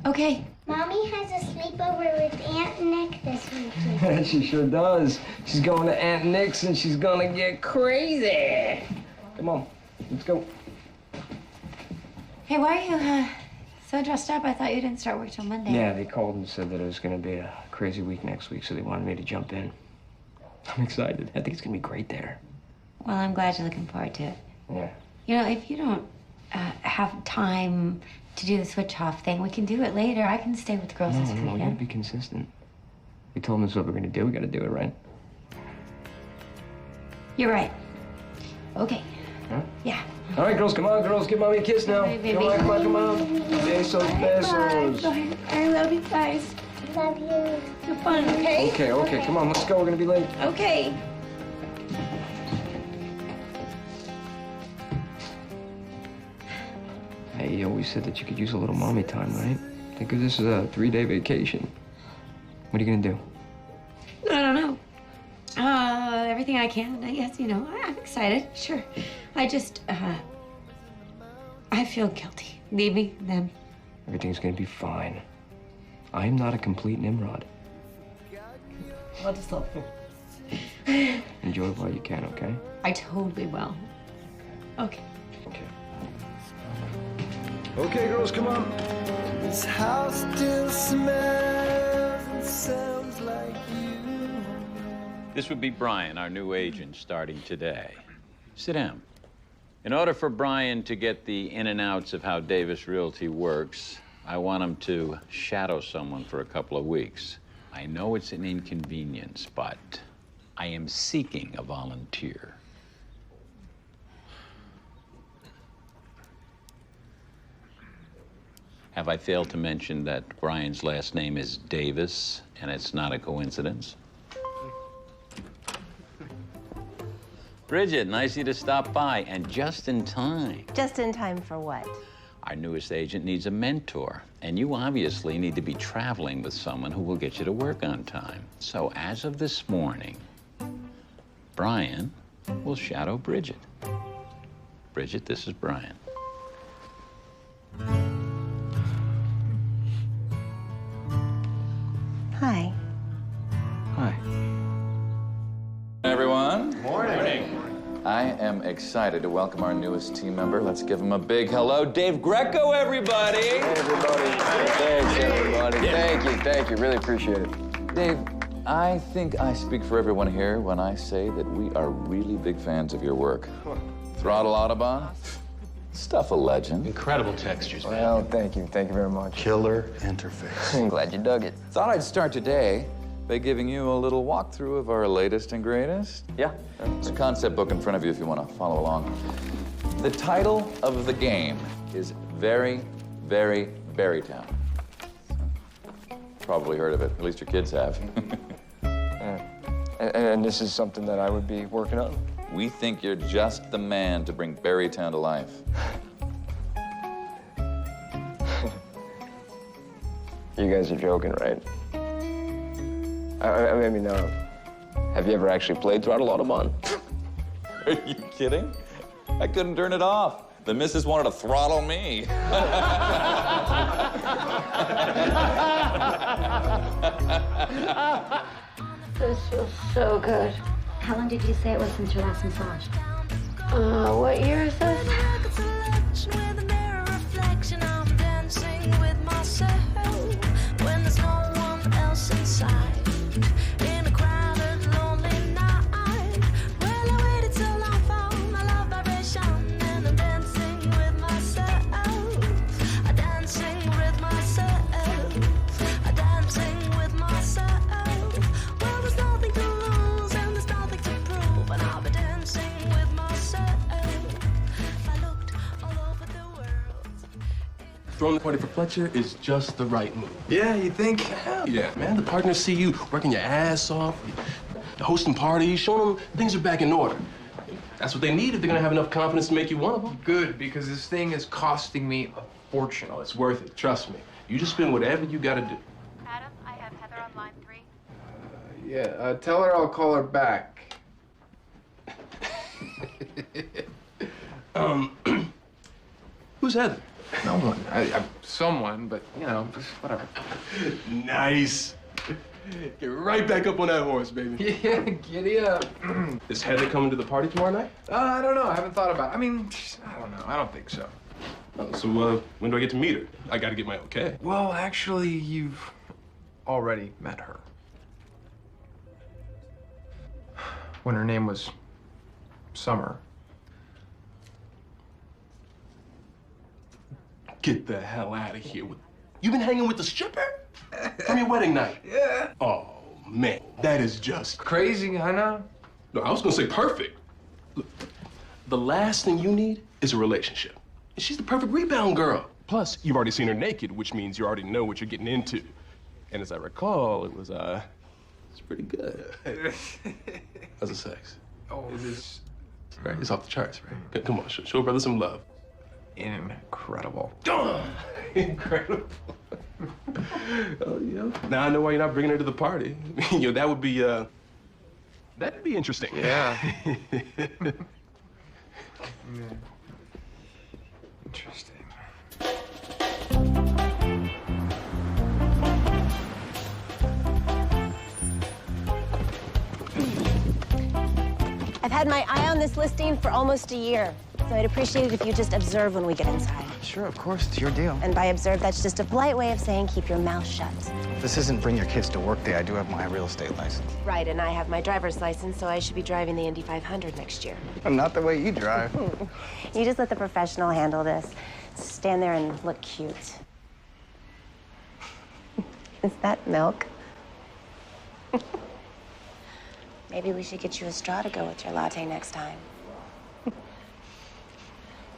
Okay. Mommy has a sleepover with Aunt Nick this weekend. She sure does. She's going to Aunt Nick's and she's gonna get crazy. Come on, let's go. Hey, why are you so dressed up? I thought you didn't start work till Monday. Yeah, they called and said that it was gonna be a crazy week next week, so they wanted me to jump in. I'm excited. I think it's gonna be great there. Well, I'm glad you're looking forward to it. Yeah. You know, if you don't have time to do the switch off thing, we can do it later. I can stay with the girls this No, weekend. we gotta be consistent. We told them this is what we're gonna do. We gotta do it, right? You're right. Okay. Huh? Yeah. All right, girls, come on, girls. Give mommy a kiss now. Hey, baby. Come on, come on, come on. Besos, besos. Bye. I love you guys. Love you. Have fun, okay? Okay, come on, let's go. We're gonna be late. Okay. Hey, you always said that you could use a little mommy time, right? Think of this as a 3-day vacation. What are you gonna do? I don't know. Everything I can. Yes, you know, I'm excited. Sure. I just, I feel guilty leaving them. Everything's gonna be fine. I am not a complete Nimrod. I'll just help you. Enjoy it while you can, okay? I totally will. Okay. Okay, girls, come on. This house still smells and sounds like you. This would be Brian, our new agent, starting today. Sit down. In order for Brian to get the in and outs of how Davis Realty works, I want him to shadow someone for a couple of weeks. I know it's an inconvenience, but I am seeking a volunteer. Have I failed to mention that Brian's last name is Davis, and it's not a coincidence? Bridget, nice of you to stop by, and just in time. Just in time for what? Our newest agent needs a mentor, and you obviously need to be traveling with someone who will get you to work on time. So as of this morning, Brian will shadow Bridget. Bridget, this is Brian. Hi. Hi. Everyone. Morning. I am excited to welcome our newest team member. Let's give him a big hello. Dave Greco, everybody. Hey, everybody. Thanks, everybody. Thank you. Really appreciate it. Dave, I think I speak for everyone here when I say that we are really big fans of your work. Throttle Audubon, Stuff a legend. Incredible textures, man. Well, thank you. Thank you very much. Killer interface. I'm glad you dug it. Thought I'd start today by giving you a little walkthrough of our latest and greatest. Yeah. There's a concept book in front of you if you want to follow along. The title of the game is Very, Very Berrytown. Probably heard of it. At least your kids have. And this is something that I would be working on? We think you're just the man to bring Berrytown to life. You guys are joking, right? I mean, have you ever actually played Throttle Autobahn? Are you kidding? I couldn't turn it off. The missus wanted to throttle me. This feels so good. How long did you say it was since your last massage? What year is this? Throwing the party for Fletcher is just the right move. Yeah, you think? Hell yeah, man. The partners see you working your ass off, hosting parties, showing them things are back in order. That's what they need if they're gonna have enough confidence to make you one of them. Good, because this thing is costing me a fortune. Oh, it's worth it. Trust me. You just spend whatever you gotta do. Adam, I have Heather on line 3. Yeah, tell her I'll call her back. Who's Heather? No one. Someone, but, you know, just whatever. Nice. Get right back up on that horse, baby. Yeah, giddy up. Is Heather coming to the party tomorrow night? I don't know. I haven't thought about it. I mean, I don't know. I don't think so. Oh, so, when do I get to meet her? I gotta get my okay. Well, actually, you've already met her. When her name was Summer. Get the hell out of here. You been hanging with the stripper? From your wedding night? Yeah. Oh, man. That is just crazy, I know. No, I was gonna say perfect. Look, the last thing you need is a relationship. And she's the perfect rebound girl. Plus, you've already seen her naked, which means you already know what you're getting into. And as I recall, it's pretty good. How's the sex? Oh, this... Right, it's off the charts, right? Come on, show a brother some love. Incredible. Incredible. Oh, yeah. Now I know why you're not bringing her to the party. You know, that would be, that'd be interesting. Yeah. Interesting. I've had my eye on this listing for almost a year, so I'd appreciate it if you just observe when we get inside. Sure, of course, it's your deal. And by observe, that's just a polite way of saying keep your mouth shut. This isn't bring your kids to work day. I do have my real estate license. Right, and I have my driver's license, so I should be driving the Indy 500 next year. Not the way you drive. You just let the professional handle this. Stand there and look cute. Is that milk? Maybe we should get you a straw to go with your latte next time.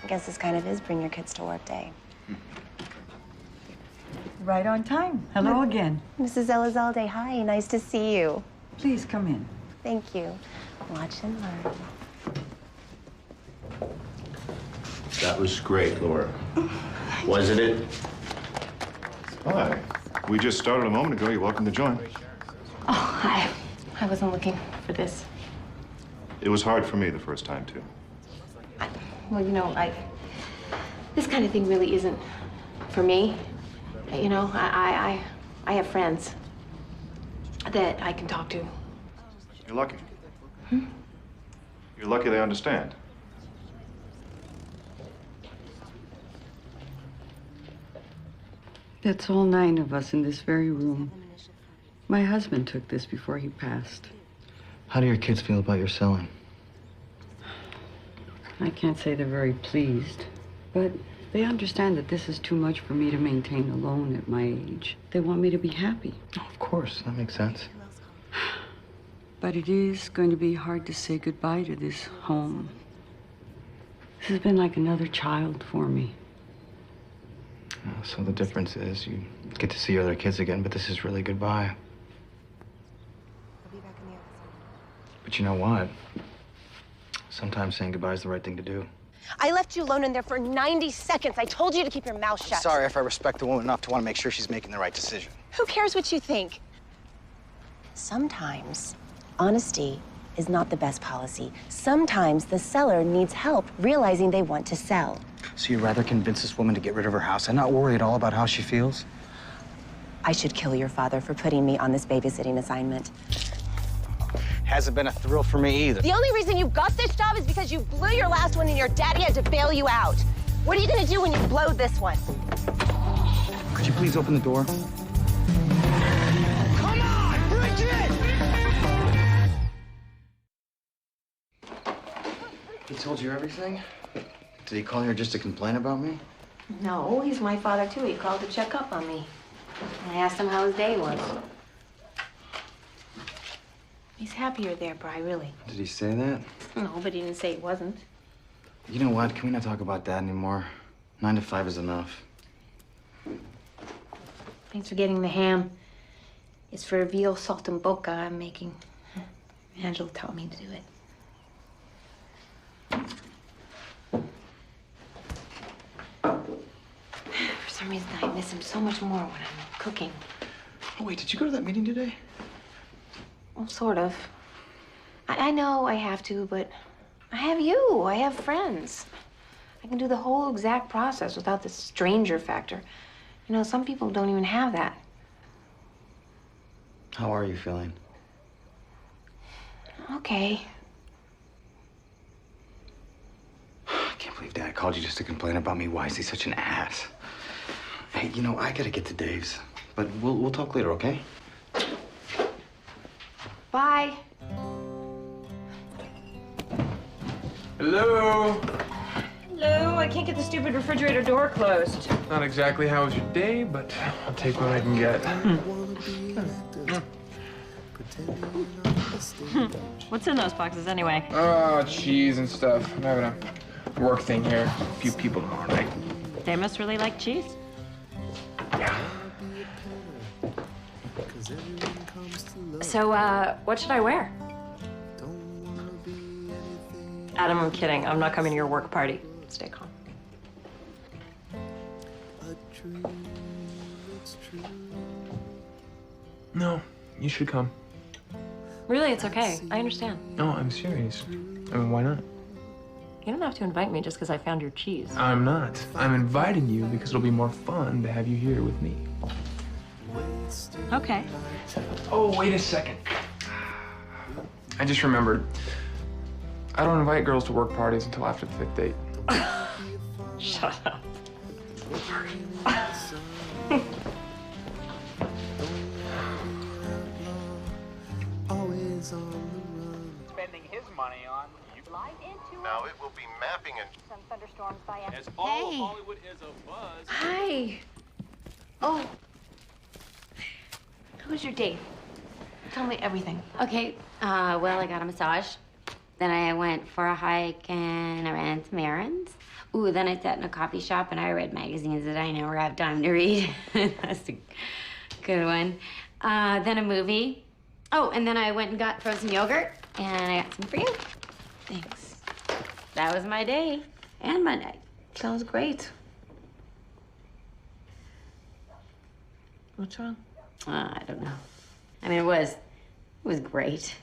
I guess this kind of is bring your kids to work day. Right on time. Hello again. Mrs. Elizalde, hi, nice to see you. Please come in. Thank you. Watch and learn. That was great, Laura. Wasn't it? Hi. We just started a moment ago. You're welcome to join. Oh, hi. I wasn't looking for this. It was hard for me the first time, too. Well, you know, this kind of thing really isn't for me. You know, I have friends that I can talk to. You're lucky. You're lucky they understand. That's all 9 of us in this very room. My husband took this before he passed. How do your kids feel about your selling? I can't say they're very pleased. But they understand that this is too much for me to maintain alone at my age. They want me to be happy. Oh, of course, that makes sense. But it is going to be hard to say goodbye to this home. This has been like another child for me. So the difference is you get to see your other kids again, but this is really goodbye. But you know what? Sometimes saying goodbye is the right thing to do. I left you alone in there for 90 seconds. I told you to keep your mouth shut. Sorry if I respect the woman enough to want to make sure she's making the right decision. Who cares what you think? Sometimes honesty is not the best policy. Sometimes the seller needs help realizing they want to sell. So you'd rather convince this woman to get rid of her house and not worry at all about how she feels? I should kill your father for putting me on this babysitting assignment. Hasn't been a thrill for me either. The only reason you got this job is because you blew your last one and your daddy had to bail you out. What are you gonna do when you blow this one? Could you please open the door? Come on, Bridget! He told you everything? Did he call here just to complain about me? No, he's my father, too. He called to check up on me. I asked him how his day was. He's happier there, Bri, really. Did he say that? No, but he didn't say he wasn't. You know what? Can we not talk about that anymore? 9 to 5 is enough. Thanks for getting the ham. It's for veal saltimbocca I'm making. Angelo taught me to do it. For some reason, I miss him so much more when I'm cooking. Oh, wait, did you go to that meeting today? Well, sort of. I know I have to, but I have you. I have friends. I can do the whole exact process without the stranger factor. You know, some people don't even have that. How are you feeling? Okay. I can't believe Dad called you just to complain about me. Why is he such an ass? Hey, you know, I gotta get to Dave's. But we'll talk later, okay? Bye. Hello? Hello, I can't get the stupid refrigerator door closed. Not exactly how was your day, but I'll take what I can get. What's in those boxes anyway? Oh, cheese and stuff. I'm having a work thing here. A few people tomorrow night. They must really like cheese. Yeah. So, what should I wear? Adam, I'm kidding. I'm not coming to your work party. Stay calm. No, you should come. Really, it's okay. I understand. No, I'm serious. I mean, why not? You don't have to invite me just because I found your cheese. I'm not. I'm inviting you because it'll be more fun to have you here with me. Okay. Oh, wait a second. I just remembered. I don't invite girls to work parties until after the 5th date. Shut up. Spending his money on you. Now it will be mapping and Some thunderstorms by As all of Hollywood is a buzz. Hi. Oh. How was your date? Tell me everything. Okay, well, I got a massage. Then I went for a hike and I ran some errands. Ooh, then I sat in a coffee shop and I read magazines that I never have time to read. That's a good one. Then a movie. Oh, and then I went and got frozen yogurt and I got some for you. Thanks. That was my day and my night. Sounds great. What's wrong? I don't know. I mean, it was great.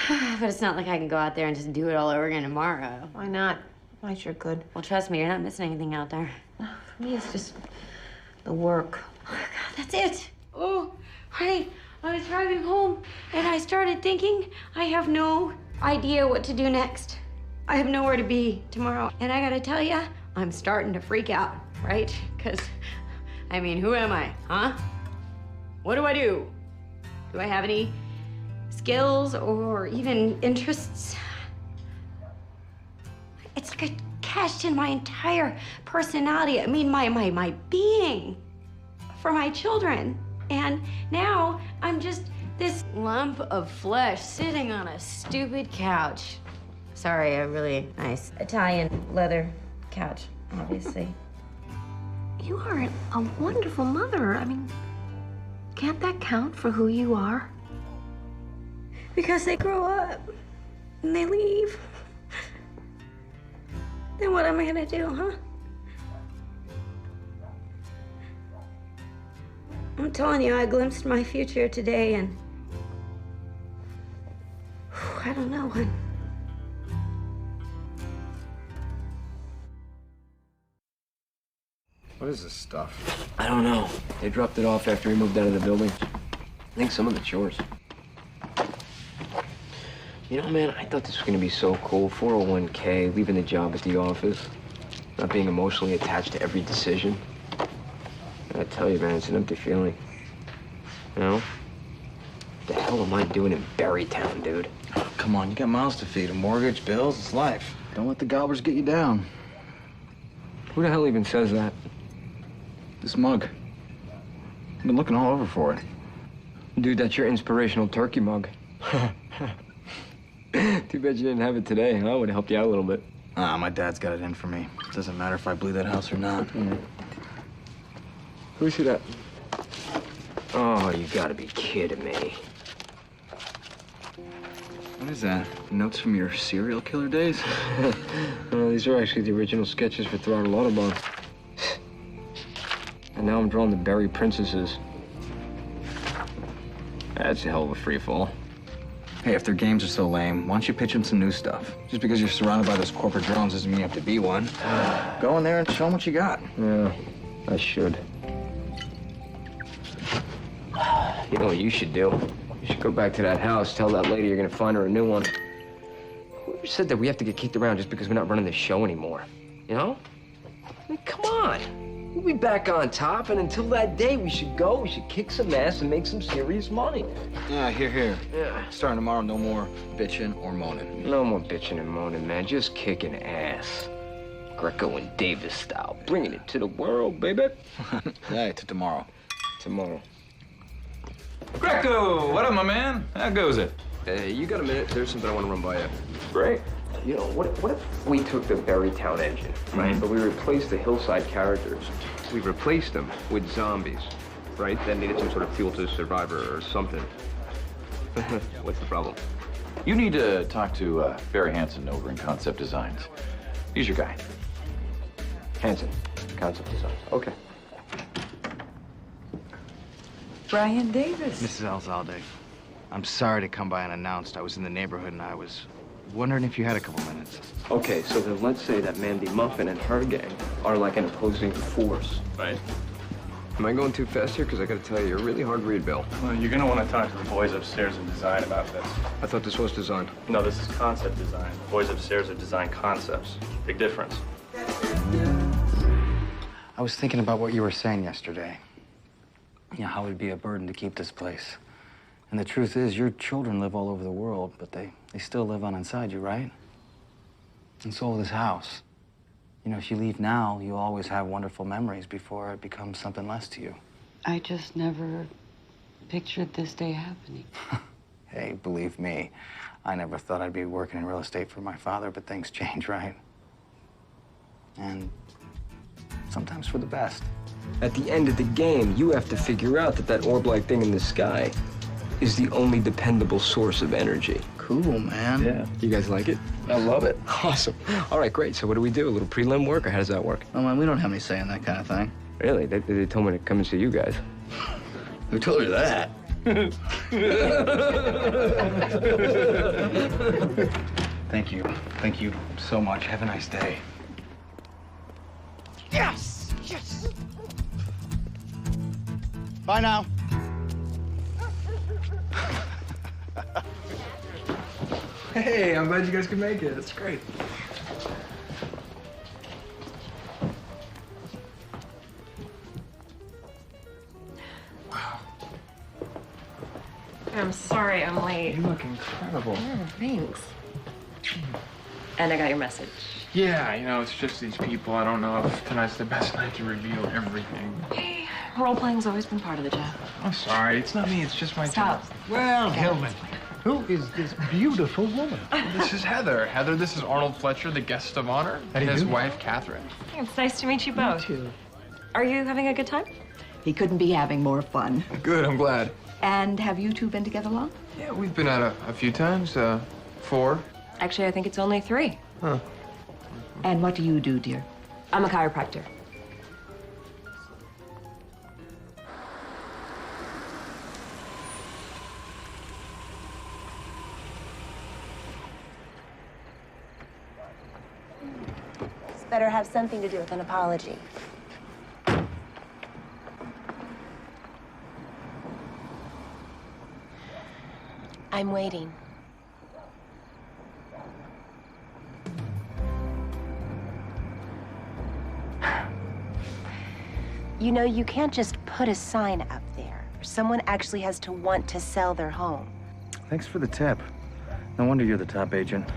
But it's not like I can go out there and just do it all over again tomorrow. Why not? I sure could. Well, trust me, you're not missing anything out there. For me, it's just the work. Oh, God, that's it. Oh, honey, I was driving home and I started thinking I have no idea what to do next. I have nowhere to be tomorrow. And I gotta tell you, I'm starting to freak out, right? Because, I mean, who am I, huh? What do I do? Do I have any skills or even interests? It's like a cashed in my entire personality. I mean, my being for my children. And now I'm just this lump of flesh sitting on a stupid couch. Sorry, a really nice Italian leather couch, obviously. You are a wonderful mother. I mean, can't that count for who you are? Because they grow up and they leave. Then what am I gonna do, huh? I'm telling you, I glimpsed my future today and I don't know, hon. What is this stuff? I don't know. They dropped it off after we moved out of the building. I think some of it's yours. You know, man, I thought this was gonna be so cool. 401k, leaving the job at the office, not being emotionally attached to every decision. I tell you, man, it's an empty feeling. You know? What the hell am I doing in Berrytown, dude? Oh, come on, you got mouths to feed, a mortgage, bills, it's life. Don't let the gobblers get you down. Who the hell even says that? This mug. I've been looking all over for it. Dude, that's your inspirational turkey mug. Too bad you didn't have it today. I would have helped you out a little bit. My dad's got it in for me. Doesn't matter if I bleed that house or not. Let me see that. Oh, you gotta be kidding me. What is that? Notes from your serial killer days? These are actually the original sketches for Throttle Autobahn. And now I'm drawing the Berry Princesses. That's a hell of a free fall. Hey, if their games are so lame, why don't you pitch them some new stuff? Just because you're surrounded by those corporate drones doesn't mean you have to be one. Go in there and show them what you got. Yeah, I should. You know what you should do? You should go back to that house, tell that lady you're gonna find her a new one. Whoever said that we have to get kicked around just because we're not running the show anymore? You know? I mean, come on. We'll be back on top, and until that day, we should kick some ass and make some serious money. Yeah, here. Yeah. Starting tomorrow, no more bitching or moaning. No more bitching and moaning, man. Just kicking ass. Greco and Davis style. Bringing it to the world, baby. Yeah, to tomorrow. Tomorrow. Greco, what up, my man? How goes it? Hey, you got a minute? There's something I want to run by you. Great. You know, what if we took the Berrytown engine, right? But we replaced the hillside characters. We replaced them with zombies, right? That needed some sort of fuel to survivor or something. What's the problem? You need to talk to Barry Hansen over in Concept Designs. He's your guy. Hansen, Concept Designs. Okay. Brian Davis. Mrs. Alzalde, I'm sorry to come by unannounced. I was in the neighborhood and I was wondering if you had a couple minutes. Okay, so then let's say that Mandy Muffin and her gang are like an opposing force. Right. Am I going too fast here? Because I got to tell you, you're a really hard read, Bill. Well, you're going to want to talk to the boys upstairs in design about this. I thought this was design. No, this is concept design. The boys upstairs are design concepts. Big difference. I was thinking about what you were saying yesterday. You know, how it would be a burden to keep this place. And the truth is, your children live all over the world, but they still live on inside you, right? And so will this house. You know, if you leave now, you'll always have wonderful memories before it becomes something less to you. I just never pictured this day happening. Hey, believe me, I never thought I'd be working in real estate for my father, but things change, right? And sometimes for the best. At the end of the game, you have to figure out that orb-like thing in the sky is the only dependable source of energy. Cool, man. Yeah. You guys like it? I love it. Awesome. All right, great. So what do we do? A little prelim work, or how does that work? Oh, man, we don't have any say in that kind of thing. Really? They told me to come and see you guys. Who told you that? Thank you. Thank you so much. Have a nice day. Yes! Yes! Bye now. Hey, I'm glad you guys could make it. That's great. I'm sorry I'm late. You look incredible. Oh, thanks. And I got your message. Yeah, you know, it's just these people. I don't know if tonight's the best night to reveal everything. Hey, role-playing's always been part of the job. I'm sorry. It's not me. It's just my Stop. job. Well, Hillman, who is this beautiful woman? This is Heather. Heather, this is Arnold Fletcher, the guest of honor, How do and you his do? wife, Catherine. It's nice to meet you both. too. Are you having a good time? He couldn't be having more fun. Good, I'm glad. And have you two been together long? Yeah, we've been out a few times. 4. Actually, I think it's only 3. Huh. And what do you do, dear? I'm a chiropractor. This better have something to do with an apology. I'm waiting. You know, you can't just put a sign up there. Someone actually has to want to sell their home. Thanks for the tip. No wonder you're the top agent.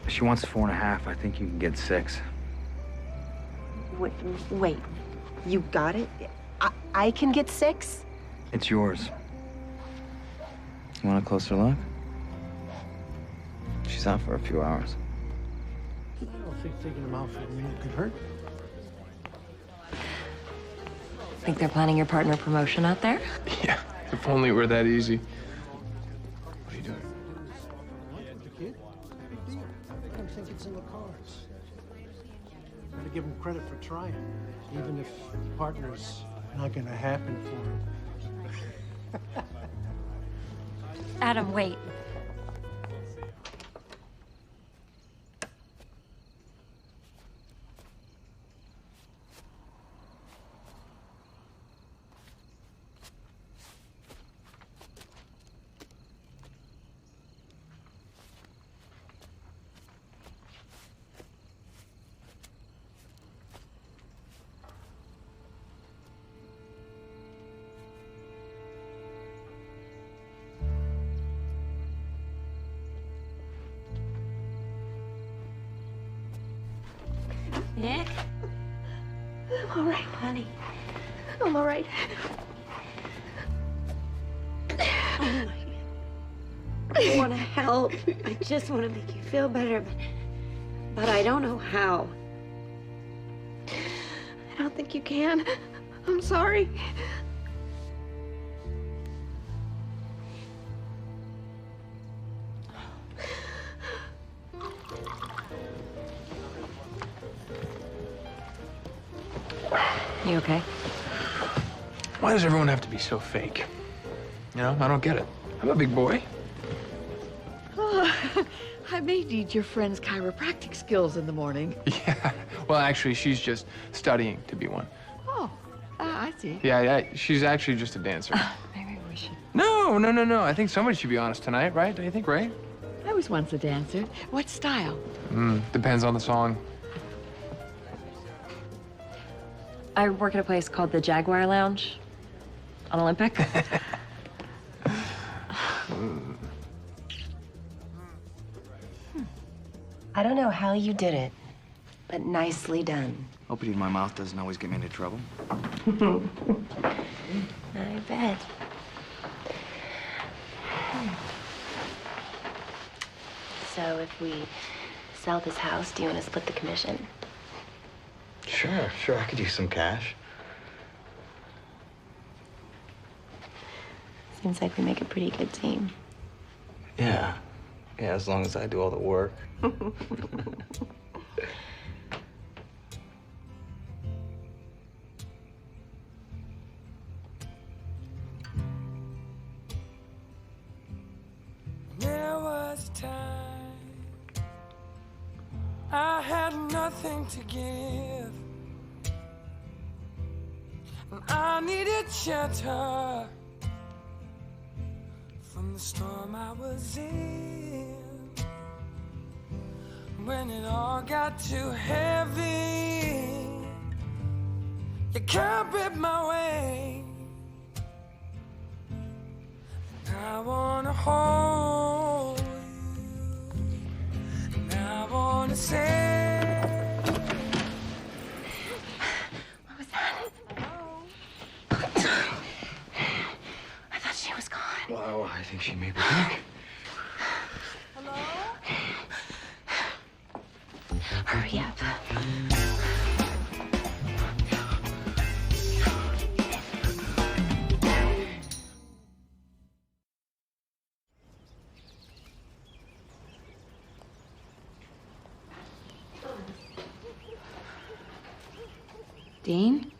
She wants 4.5. I think you can get 6. Wait, you got it? I can get 6? It's yours. You want a closer look? She's out for a few hours. I don't think taking him out for a minute could hurt. Think they're planning your partner promotion out there? Yeah, if only it were that easy. What are you doing? With the kid? Big deal. I don't think it's in the cards. Gotta give him credit for trying, even if the partner's not gonna happen for him. Adam, wait. Nick? I'm all right, honey. I'm all right. I want to help. I just want to make you feel better, but I don't know how. I don't think you can. I'm sorry. You okay? Why does everyone have to be so fake? You know, I don't get it. I'm a big boy. Oh, I may need your friend's chiropractic skills in the morning. Yeah. Well, actually, she's just studying to be one. Oh, I see. Yeah, she's actually just a dancer. Maybe we should. No. I think somebody should be honest tonight, right? Don't you think, right? I was once a dancer. What style? Depends on the song. I work at a place called the Jaguar Lounge on Olympic. I don't know how you did it, but nicely done. Opening my mouth doesn't always get me into trouble. I bet. So if we sell this house, do you want to split the commission? Sure. I could use some cash. Seems like we make a pretty good team. Yeah, as long as I do all the work. There was a time I had nothing to give, and I needed shelter from the storm I was in. When it all got too heavy, you can't rip my way. I wanna hold the sand. What was that? I thought she was gone. Well, I think she may be back. Hurry up. Dean?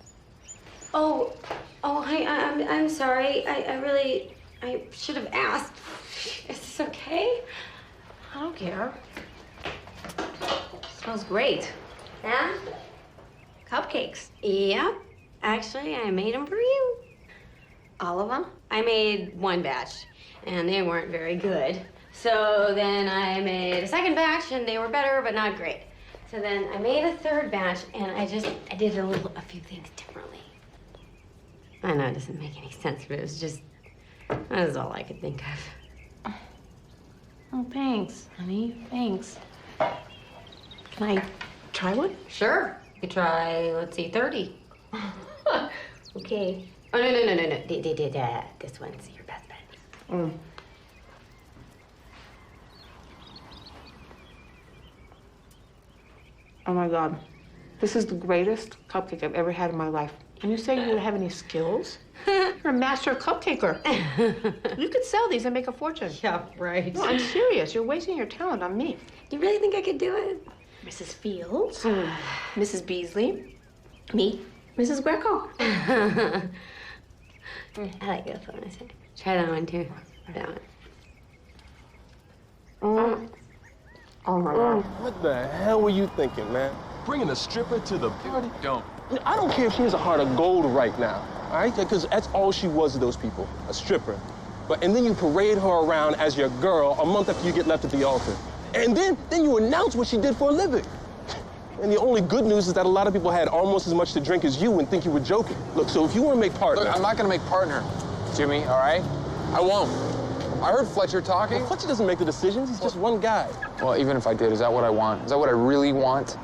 Oh, I'm sorry. I should have asked. Is this okay? I don't care. Smells great. Yeah? Cupcakes. Yep. Actually, I made them for you. All of them? I made one batch, and they weren't very good. So then I made a second batch, and they were better, but not great. So then I made a third batch, and I did a few things differently. I know it doesn't make any sense, but it was just, that was all I could think of. Oh, thanks, honey. Thanks. Can I try one? Sure. You could try, let's see, 30. Okay. Oh, no. This one's your best bet. Mm. Oh my God. This is the greatest cupcake I've ever had in my life. And you say you don't have any skills? You're a master cupcaker. You could sell these and make a fortune. Yeah, right. No, I'm serious. You're wasting your talent on me. You really think I could do it? Mrs. Fields, Mrs. Beasley, me, Mrs. Greco. I like this one. Try that one too. That one. Oh my God. What the hell were you thinking, man? Bringing a stripper to the party? Don't. I don't care if she has a heart of gold right now, all right? Because that's all she was to those people, a stripper. And then you parade her around as your girl a month after you get left at the altar. And then you announce what she did for a living. And the only good news is that a lot of people had almost as much to drink as you and think you were joking. Look, so if you want to make partner... Look, I'm not going to make partner, Jimmy, all right? I won't. I heard Fletcher talking. Well, Fletcher doesn't make the decisions. He's just one guy. Well, even if I did, is that what I want? Is that what I really want?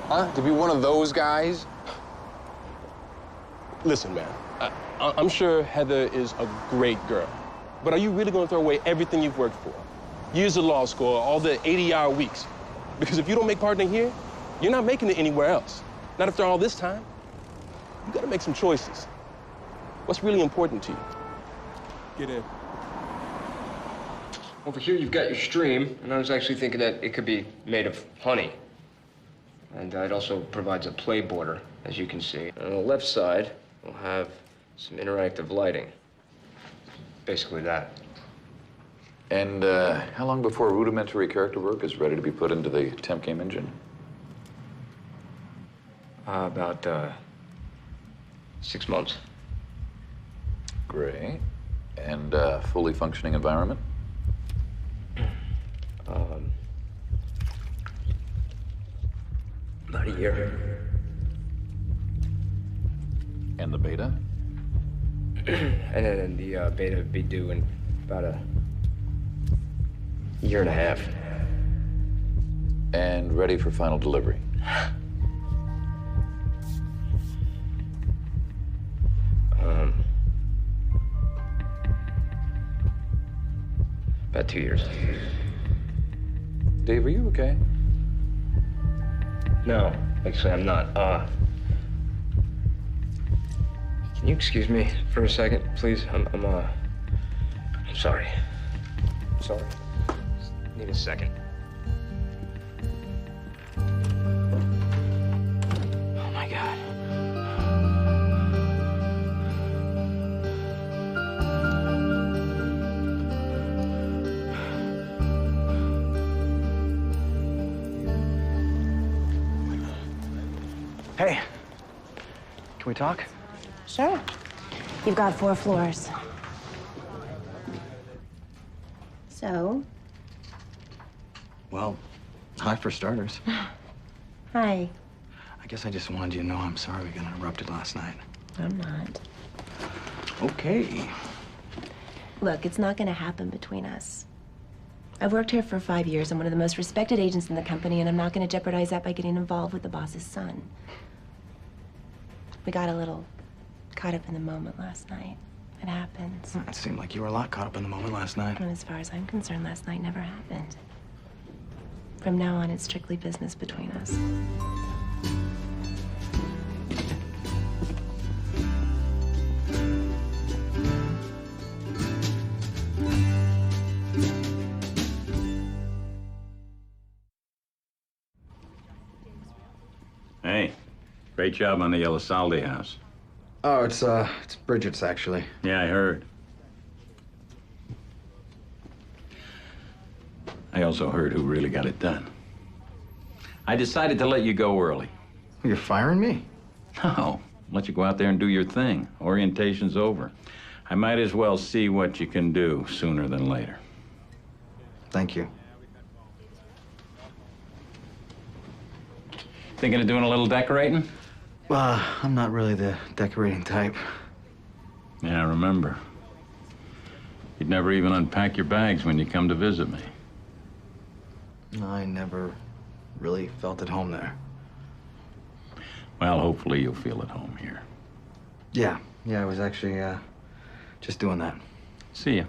Huh? To be one of those guys? Listen, man, I'm sure Heather is a great girl. But are you really going to throw away everything you've worked for? Years of law school, all the 80-hour weeks. Because if you don't make partner here, you're not making it anywhere else. Not after all this time. You got to make some choices. What's really important to you? Get in. Over here, you've got your stream, and I was actually thinking that it could be made of honey. And it also provides a play border, as you can see. And on the left side, we'll have some interactive lighting. Basically that. And how long before rudimentary character work is ready to be put into the temp game engine? About 6 months. Great. And fully functioning environment? About a year. And the beta? And then the beta would be due in about a year and a half. And ready for final delivery? About 2 years. Dave, are you okay? No, actually, I'm not. Can you excuse me for a second, please? I'm sorry. Sorry. Just need a second. Oh, my God. Hey, can we talk? Sure. You've got 4 floors. So? Well, hi for starters. Hi. I guess I just wanted you to know I'm sorry we got interrupted last night. I'm not. Okay. Look, it's not gonna happen between us. I've worked here for 5 years. I'm one of the most respected agents in the company, and I'm not going to jeopardize that by getting involved with the boss's son. We got a little caught up in the moment last night. It happens. It seemed like you were a lot caught up in the moment last night. And as far as I'm concerned, last night never happened. From now on, it's strictly business between us. Hey, great job on the Elizalde house. Oh, it's Bridget's, actually. Yeah, I heard. I also heard who really got it done. I decided to let you go early. You're firing me? No, let you go out there and do your thing. Orientation's over. I might as well see what you can do sooner than later. Thank you. Thinking of doing a little decorating? I'm not really the decorating type. Yeah, I remember. You'd never even unpack your bags when you come to visit me. I never really felt at home there. Well, hopefully you'll feel at home here. Yeah, I was actually, just doing that. See ya.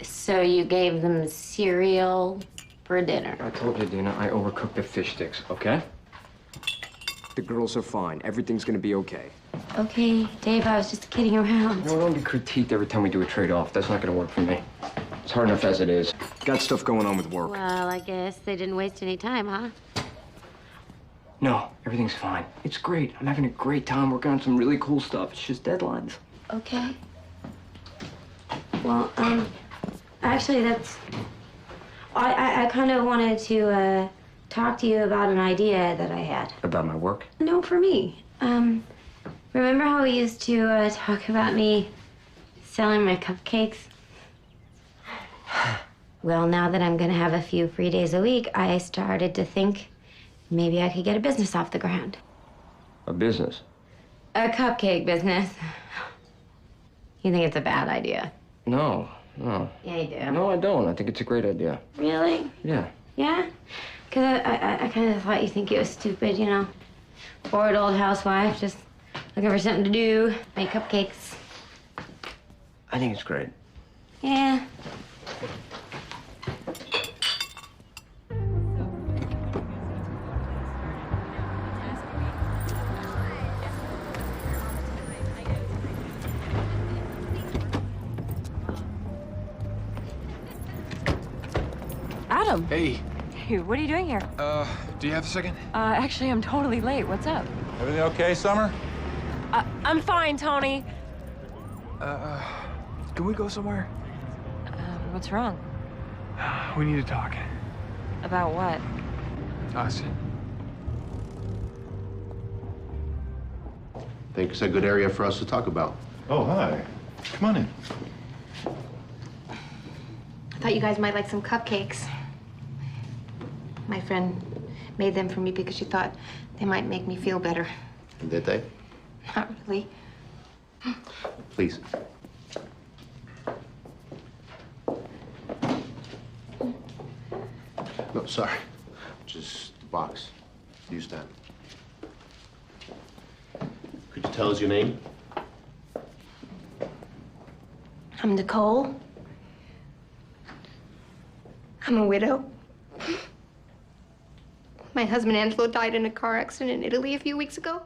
So you gave them cereal for dinner? I told you, Deena, I overcooked the fish sticks, okay? The girls are fine. Everything's gonna be okay. Okay, Dave, I was just kidding around. No, don't be critiqued every time we do a trade-off. That's not gonna work for me. It's hard enough as it is. Got stuff going on with work. Well, I guess they didn't waste any time, huh? No, everything's fine. It's great. I'm having a great time working on some really cool stuff. It's just deadlines. Okay. Well, actually, that's... I kind of wanted to, talk to you about an idea that I had. About my work? No, for me. Remember how we used to, talk about me selling my cupcakes? Well, now that I'm gonna have a few free days a week, I started to think maybe I could get a business off the ground. A business? A cupcake business. You think it's a bad idea? No. Yeah, you do. No, I don't. I think it's a great idea. Really? Yeah. Yeah? Because I kind of thought you think it was stupid, you know? Bored old housewife, just looking for something to do, make cupcakes. I think it's great. Yeah. Adam. Hey. Hey, what are you doing here? Do you have a second? Actually, I'm totally late. What's up? Everything okay, Summer? I'm fine, Tony. Can we go somewhere? What's wrong? We need to talk. About what? Us. Think it's a good area for us to talk about. Oh, hi. Come on in. I thought you guys might like some cupcakes. My friend made them for me because she thought they might make me feel better. Did they? Not really. Please. No, sorry. Just the box. Use that. Could you tell us your name? I'm Nicole. I'm a widow. My husband Angelo died in a car accident in Italy a few weeks ago.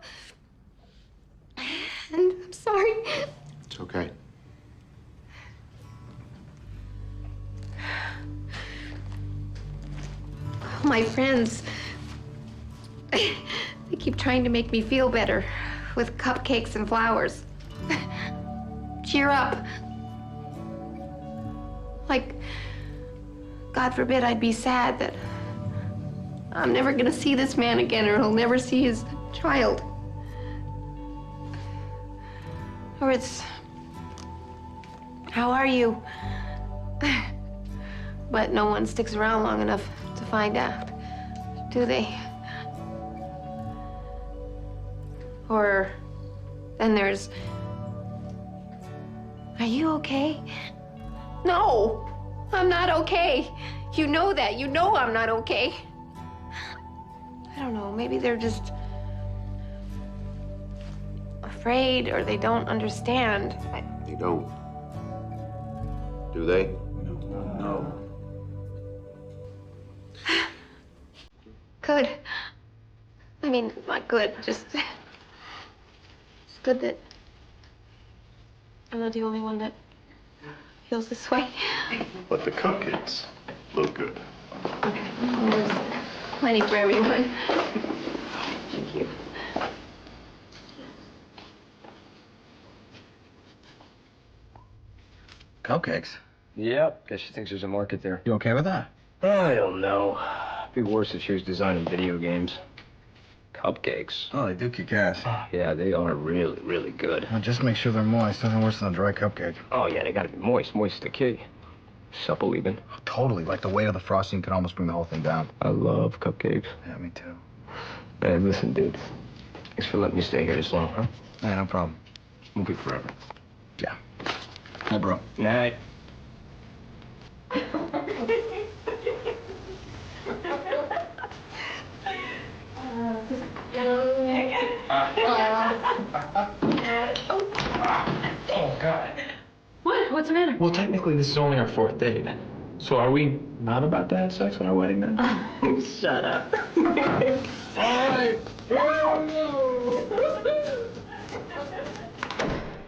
And I'm sorry. It's okay. My friends, they keep trying to make me feel better with cupcakes and flowers. Cheer up. Like, God forbid I'd be sad that I'm never gonna see this man again, or he'll never see his child. Or it's How are you? But no one sticks around long enough to find out, do they? Or then there's... Are you okay? No, I'm not okay. You know that. You know I'm not okay. I don't know, maybe they're just afraid or they don't understand. They don't. Do they? No. Good. I mean, not good, just... It's good that I'm not the only one that feels this way. But the cupcakes look good. Okay. Well, there's plenty for everyone. Thank you. Cupcakes? Yep. Guess she thinks there's a market there. You okay with that? I don't know. It'd be worse if she was designing video games. Cupcakes. Oh, they do kick ass. Yeah, they are really, really good. Well, just make sure they're moist. Nothing worse than a dry cupcake. Oh, yeah, they gotta be moist. Moist is the key. Supple, even. Oh, totally. Like the weight of the frosting could almost bring the whole thing down. I love cupcakes. Yeah, me too. Hey, listen, dude. Thanks for letting me stay here this long, huh? Yeah, no problem. Won't be forever. Yeah. Hi, bro. Night. Oh, God. What? What's the matter? Well, technically, this is only our 4th date. So are we not about to have sex on our wedding night? Shut up. All right.